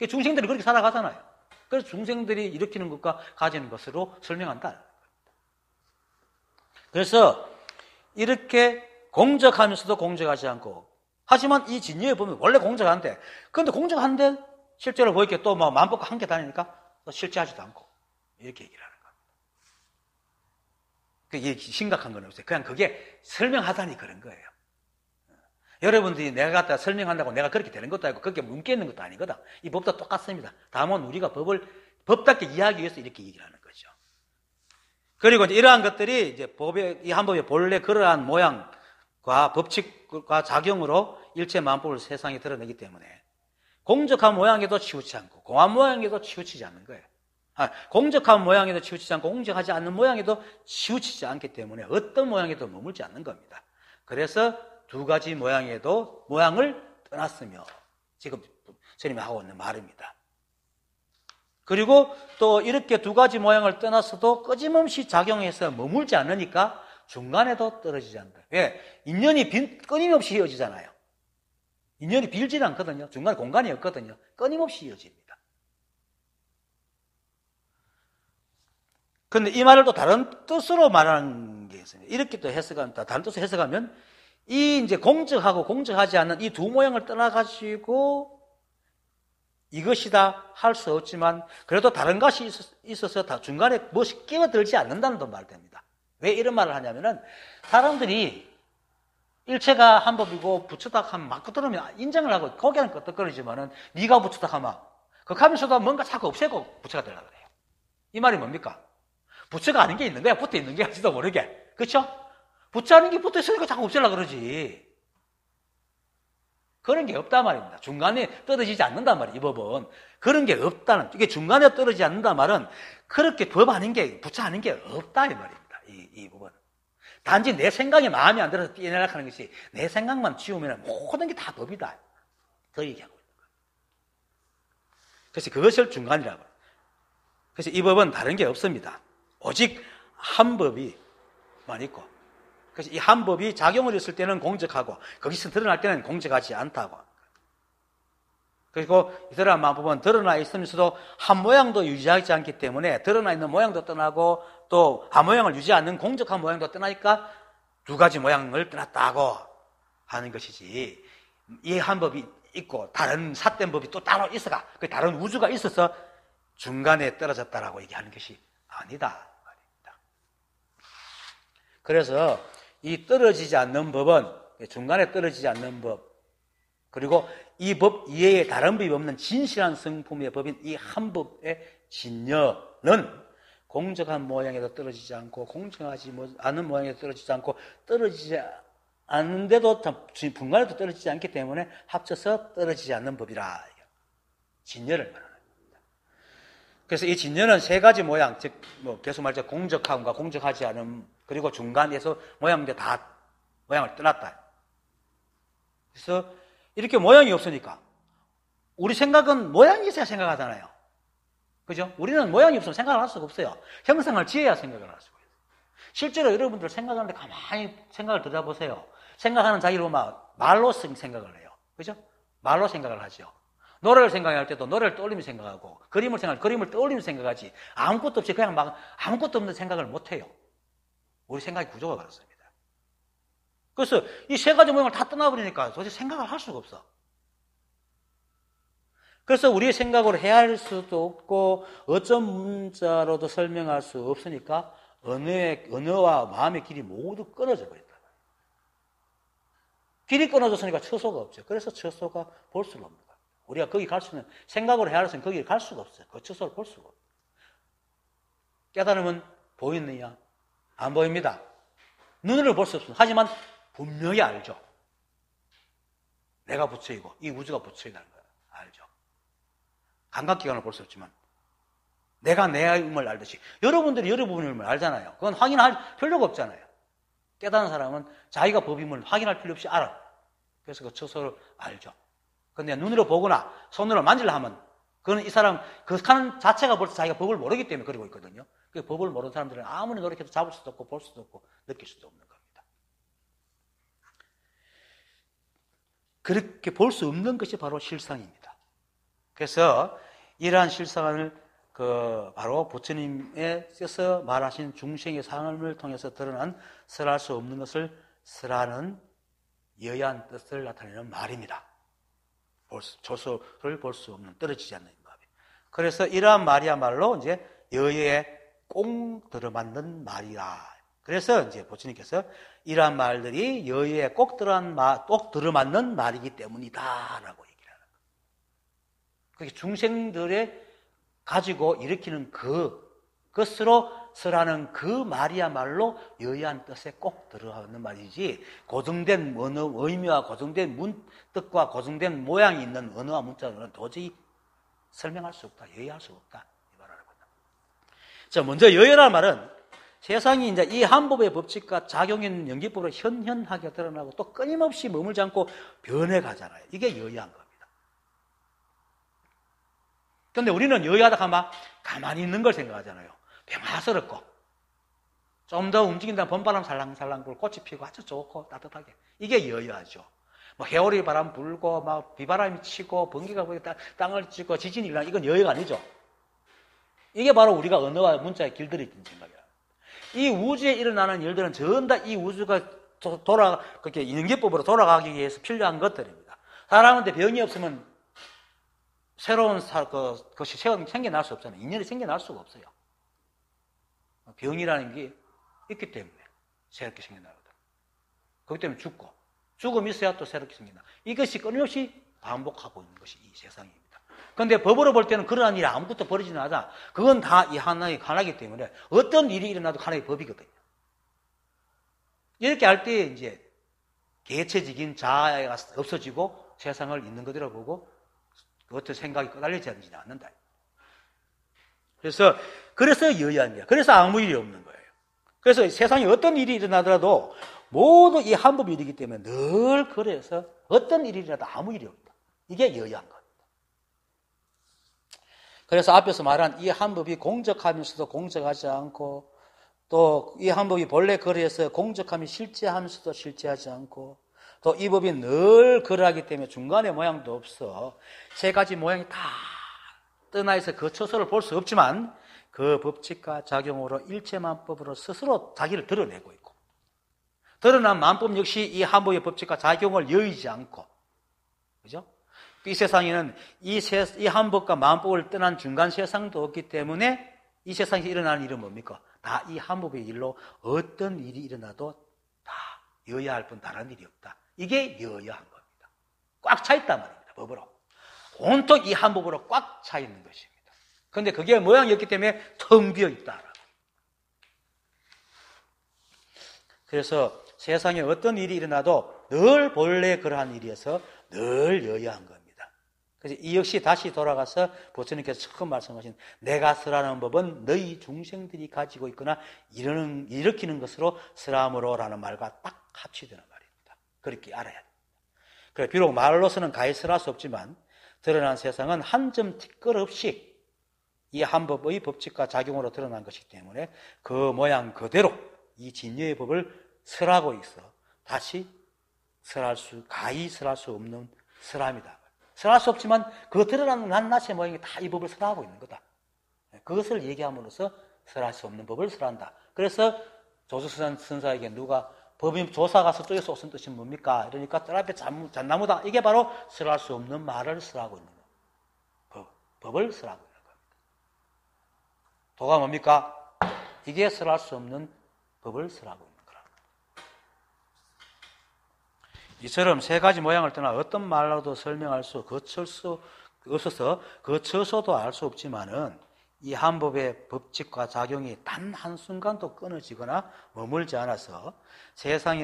중생들이 그렇게 살아가잖아요. 그래서 중생들이 일으키는 것과 가지는 것으로 설명한다. 그래서 이렇게 공적하면서도 공적하지 않고, 하지만 이 진리에 보면 원래 공적한데, 그런데 공적한데 실제로 보이게 또 뭐 만법과 함께 다니니까 또 실제하지도 않고 이렇게 얘기를 하는 거예요. 이게 심각한 건 없어요. 그냥 그게 설명하다니 그런 거예요. 여러분들이 내가 갖다 설명한다고 내가 그렇게 되는 것도 아니고 그렇게 뭉개 있는 것도 아니거든. 이 법도 똑같습니다. 다만 우리가 법답게 이해하기 위해서 이렇게 얘기를 하는 거죠. 그리고 이제 이러한 것들이 이제 이 한 법의 본래 그러한 모양과 법칙과 작용으로 일체 만법을 세상에 드러내기 때문에 공적한 모양에도 치우치지 않고 공한 모양에도 치우치지 않는 거예요. 공적한 모양에도 치우치지 않고 공적하지 않는 모양에도 치우치지 않기 때문에 어떤 모양에도 머물지 않는 겁니다. 그래서 두 가지 모양에도 모양을 떠났으며 지금 스님이 하고 있는 말입니다. 그리고 또 이렇게 두 가지 모양을 떠났어도 끊임없이 작용해서 머물지 않으니까 중간에도 떨어지지 않는다. 왜? 인연이 끊임없이 이어지잖아요. 인연이 빌지는 않거든요. 중간에 공간이 없거든요. 끊임없이 이어집니다. 그런데 이 말을 또 다른 뜻으로 말하는 게 있습니다. 이렇게 또 해석합니다. 다른 뜻으로 해석하면 이 이제 공적하고 공적하지 않는 이 두 모양을 떠나가지고 이것이다 할 수 없지만 그래도 다른 것이 있어서 다 중간에 무엇이 끼어들지 않는다는 도 말됩니다. 왜 이런 말을 하냐면은 사람들이 일체가 한 법이고 부처딱 하면 막 끄떡하면 인정을 하고 고개는 끄떡거리지만은 네가 부처딱 하면 그렇게 하면서도 뭔가 자꾸 없애고 부처가 되려고 그래요. 이 말이 뭡니까? 부처가 아닌 게 있는 거야. 붙어 있는 게 아닐지도 모르게. 그렇죠? 부처 아닌 게 붙어 있으니까 자꾸 없애려고 그러지. 그런 게 없단 말입니다. 중간에 떨어지지 않는단 말이에요. 이 법은. 그런 게 없다는, 이게 중간에 떨어지지 않는단 말은 그렇게 법 아닌 게, 부처 아닌 게 없다 이 말입니다. 이 법은. 단지 내 생각이 마음에 안 들어서 뛰어내려고 하는 것이 내 생각만 지우면 모든 게 다 법이다. 더 얘기하고 있는 거예요. 그래서 그것을 중간이라고 해요. 그래서 이 법은 다른 게 없습니다. 오직 한 법이만 있고, 그래서 이 한 법이 작용을 했을 때는 공적하고 거기서 드러날 때는 공적하지 않다고. 그리고 이 드러난 만법은 드러나 있으면서도 한 모양도 유지하지 않기 때문에 드러나 있는 모양도 떠나고 또 한 모양을 유지하지 않는 공적한 모양도 떠나니까 두 가지 모양을 떠났다고 하는 것이지, 이 한 법이 있고 다른 삿된 법이 또 따로 있어가, 그 다른 우주가 있어서 중간에 떨어졌다라고 얘기하는 것이 아니다 말입니다. 그래서 이 떨어지지 않는 법은, 중간에 떨어지지 않는 법, 그리고 이 법 이외에 다른 법이 없는 진실한 성품의 법인 이 한 법의 진여는 공정한 모양에도 떨어지지 않고 공정하지 않은 모양에도 떨어지지 않고 떨어지지 않는데도 분간에도 떨어지지 않기 때문에 합쳐서 떨어지지 않는 법이라. 진여를 말하는 겁니다. 그래서 이 진여는 세 가지 모양, 즉 계속 말하자 공적함과 공적하지 않음, 그리고 중간에서 모양인데 다 모양을 떠났다. 그래서 이렇게 모양이 없으니까 우리 생각은 모양이 있어야 생각하잖아요. 그죠? 우리는 모양이 없으면 생각을 할 수가 없어요. 형상을 지어야 생각을 할 수가 있어요. 실제로 여러분들 생각하는데 가만히 생각을 들여다보세요. 생각하는 자기로 말로 생각을 해요. 그죠? 말로 생각을 하죠. 노래를 생각할 때도 노래를 떠올리며 생각하고, 그림을 떠올리며 생각하지, 아무것도 없이 그냥 아무것도 없는 생각을 못 해요. 우리 생각의 구조가 그렇습니다. 그래서 이 세 가지 모양을 다 떠나버리니까 도대체 생각을 할 수가 없어. 그래서 우리의 생각으로 헤아릴 수도 없고 어떤 문자로도 설명할 수 없으니까 언어와 마음의 길이 모두 끊어져 버린다. 길이 끊어졌으니까 처소가 없죠. 그래서 처소가 볼 수가 없는 거예요. 우리가 거기 갈 수는, 생각으로 헤아렸으면 거기 갈 수가 없어요. 그 처소를 볼 수가 없어요. 깨달음은 보이느냐? 안 보입니다. 눈으로 볼 수 없습니다. 하지만 분명히 알죠. 내가 부처이고 이 우주가 부처이라는 걸 알죠. 감각기관을 볼 수 없지만 내가 내 의미를 알듯이 여러분들이 여러분의 의미를 알잖아요. 그건 확인할 필요가 없잖아요. 깨닫는 사람은 자기가 법임을 확인할 필요 없이 알아. 그래서 그 처소를 알죠. 그런데 눈으로 보거나 손으로 만지려 하면 그건 이 사람 그 하는 자체가 벌써 자기가 법을 모르기 때문에 그러고 있거든요. 그 법을 모르는 사람들은 아무리 노력해도 잡을 수도 없고 볼 수도 없고 느낄 수도 없는 겁니다. 그렇게 볼 수 없는 것이 바로 실상입니다. 그래서 이러한 실상을 바로 부처님께서 말하신 중생의 삶을 통해서 드러난 설할 수 없는 것을 설하는 여야한 뜻을 나타내는 말입니다. 조소를 볼 수 없는, 떨어지지 않는 말이에요. 그래서 이러한 말이야말로 이제 여야에 꼭 들어맞는 말이라. 그래서 이제 부처님께서 이러한 말들이 여야에 꼭 들어맞는 말이기 때문이다라고 얘기를 하는 거예요. 그게 중생들의 가지고 일으키는 그것으로 설하는 그 말이야말로 여야한 뜻에 꼭 들어가는 말이지, 고정된 의미와 고정된 문뜻과 고정된 모양이 있는 언어와 문자는 도저히 설명할 수 없다, 여야할 수 없다, 이 말을 하거든요. 자, 먼저 여야라는 말은 세상이 이제 이 한법의 법칙과 작용인 연기법으로 현현하게 드러나고 또 끊임없이 머물지 않고 변해가잖아요. 이게 여야한 겁니다. 그런데 우리는 여야하다 하면 가만히 있는 걸 생각하잖아요. 평화스럽고 좀 더 움직인다면 봄바람 살랑살랑 불고 꽃이 피고 아주 좋고 따뜻하게, 이게 여야죠. 해오리 바람 불고 막 비바람이 치고 번개가 불고 땅을 치고 지진이 일어나고, 이건 여야가 아니죠. 이게 바로 우리가 언어와 문자의 길들이 있는 생각이에요. 이 우주에 일어나는 일들은 전부 다 이 우주가 그렇게 연계법으로 돌아가기 위해서 필요한 것들입니다. 사람한테 병이 없으면 새로운 것이 생겨날 수 없잖아요. 인연이 생겨날 수가 없어요. 병이라는 게 있기 때문에 새롭게 생겨나거든. 그렇기 때문에 죽음이 있어야 또 새롭게 생겨나. 이것이 끊임없이 반복하고 있는 것이 이 세상입니다. 그런데 법으로 볼 때는 그러한 일이 아무것도 벌어지지 않아. 그건 다 이 하나이기 때문에 어떤 일이 일어나도 하나의 법이거든요. 이렇게 할 때 이제 개체적인 자아가 없어지고 세상을 있는 그대로 보고 어떤 생각이 끄달리지 않는다. 그래서 여야한 거야. 그래서 아무 일이 없는 거예요. 그래서 세상에 어떤 일이 일어나더라도 모두 이 한법이 일이기 때문에 늘 그래서 어떤 일이 일어나도 아무 일이 없다. 이게 여야한 겁니다. 그래서 앞에서 말한 이 한법이 공적하면서도 공적하지 않고, 또 이 한법이 본래 그래서 공적함이 실제하면서도 실제하지 않고, 또 이 법이 늘 그러하기 때문에 중간에 모양도 없어. 세 가지 모양이 다 떠나 있어 그 처소를 볼 수 없지만 그 법칙과 작용으로 일체만법으로 스스로 자기를 드러내고 있고, 드러난 만법 역시 이 한법의 법칙과 작용을 여의지 않고, 그죠? 이 세상에는 이 한법과 만법을 떠난 중간 세상도 없기 때문에 이 세상에서 일어나는 일은 뭡니까? 다 이 한법의 일로 어떤 일이 일어나도 다 여야할 뿐 다른 일이 없다. 이게 여야한 겁니다. 꽉 차 있단 말입니다. 법으로. 온통 이 한 법으로 꽉 차 있는 것입니다. 그런데 그게 모양이었기 때문에 텅 비어 있다. 그래서 세상에 어떤 일이 일어나도 늘 본래 그러한 일이어서 늘 여야한 겁니다. 그래서 이 역시 다시 돌아가서 부처님께서 처음 말씀하신 내가 설하는 법은 너희 중생들이 가지고 있거나 일으키는 것으로 설함으로라는 말과 딱 합치되는 말입니다. 그렇게 알아야 됩니다. 그래 비록 말로서는 가히 설할 수 없지만 드러난 세상은 한 점 티끌 없이 이 한 법의 법칙과 작용으로 드러난 것이기 때문에 그 모양 그대로 이 진여의 법을 설하고 있어 다시 가히 설할 수 없는 설함이다. 설할 수 없지만 그 드러나는 낱낱의 모양이 다 이 법을 설하고 있는 거다. 그것을 얘기함으로써 설할 수 없는 법을 설한다. 그래서 조수선사에게 누가 법인 조사가 서쪽에서 오신 뜻이 뭡니까? 이러니까 뜰 앞에 잣나무다. 이게 바로 설할 수 없는 말을 설하고 있는 거. 법을 설하고 있는 겁니다. 도가 뭡니까? 이게 설할 수 없는 법을 설하고 있는 거라. 이처럼 세 가지 모양을 떠나 어떤 말로도 설명할 수 없어서 거쳐서도 알 수 없지만은 이 한 법의 법칙과 작용이 단 한순간도 끊어지거나 머물지 않아서 세상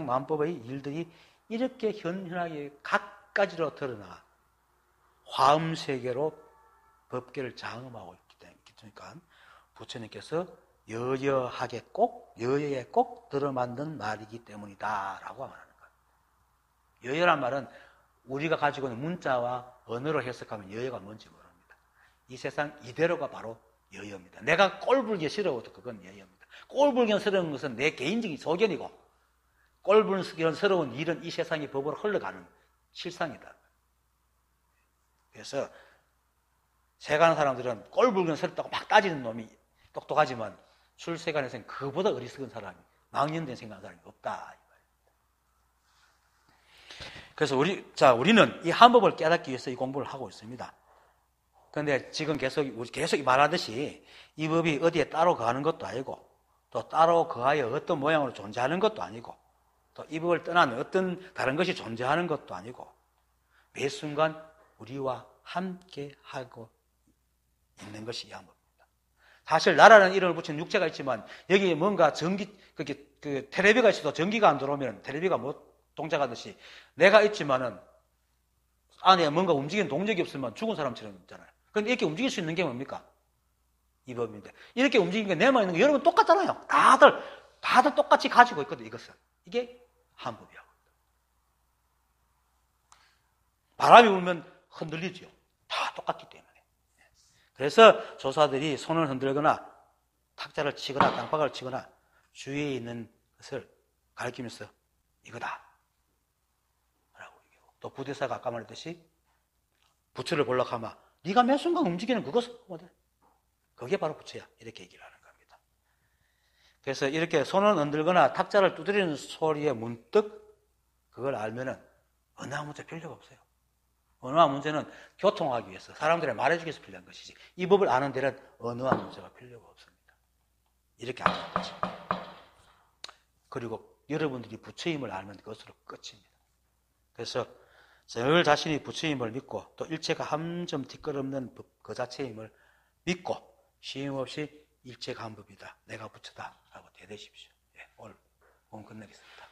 만법의 일들이 이렇게 현현하게 각가지로 드러나 화음세계로 법계를 장음하고 있기 때문에 부처님께서 여여에 꼭 들어맞는 말이기 때문이다라고 말하는 거예요. 여여란 말은 우리가 가지고 있는 문자와 언어로 해석하면 여여가 뭔지 모릅니다. 이 세상 이대로가 바로 여여입니다. 내가 꼴불기 싫어도 그건 여여입니다. 꼴불견스러운 것은 내 개인적인 소견이고 꼴불견스러운 일은 이 세상의 법으로 흘러가는 실상이다. 그래서 세간의 사람들은 꼴불견스럽다고 막 따지는 놈이 똑똑하지만 출세간에서는 그보다 어리석은 사람이 망년된 생각하는 사람이 없다. 그래서 우리는 이 한 법을 깨닫기 위해서 이 공부를 하고 있습니다. 그런데 지금 계속 말하듯이 이 법이 어디에 따로 거하는 것도 아니고 또 따로 거하여 어떤 모양으로 존재하는 것도 아니고 또 이 법을 떠난 어떤 다른 것이 존재하는 것도 아니고 매 순간 우리와 함께 하고 있는 것이 이 한 법입니다. 사실 나라는 이름을 붙인 육체가 있지만 여기에 뭔가 텔레비가 있어도 전기가 안 들어오면 텔레비가 못 동작하듯이 내가 있지만은 안에 뭔가 움직이는 동력이 없으면 죽은 사람처럼 있잖아요. 그런데 이렇게 움직일 수 있는 게 뭡니까? 이 법인데 이렇게 움직이는 게 내만 있는 게 여러분 똑같잖아요. 다들 똑같이 가지고 있거든요. 이것은 이게 한 법이야. 바람이 불면 흔들리죠. 다 똑같기 때문에. 그래서 조사들이 손을 흔들거나 탁자를 치거나 땅바닥을 치거나 주위에 있는 것을 가리키면서 이거다. 라고 얘기하고 또 부대사가 아까 말했듯이 부처를 보려고 하면 네가 매 순간 움직이는 그것을 보거든. 그게 바로 부처야. 이렇게 얘기를 하는 겁니다. 그래서 이렇게 손을 흔들거나 탁자를 두드리는 소리에 문득 그걸 알면은 언어학 문제 필요가 없어요. 언어학 문제는 교통하기 위해서 사람들이 말해주기 위해서 필요한 것이지 이 법을 아는 데는 언어학 문제가 필요가 없습니다. 이렇게 아는 거지. 그리고 여러분들이 부처임을 알면 그것으로 끝입니다. 그래서 늘 자신이 부처임을 믿고 또 일체가 한 점 티끌 없는 법 그 자체임을 믿고 쉼없이 일체가 한 법이다. 내가 부처다. 라고 대대십시오. 오늘 공부 끝내겠습니다.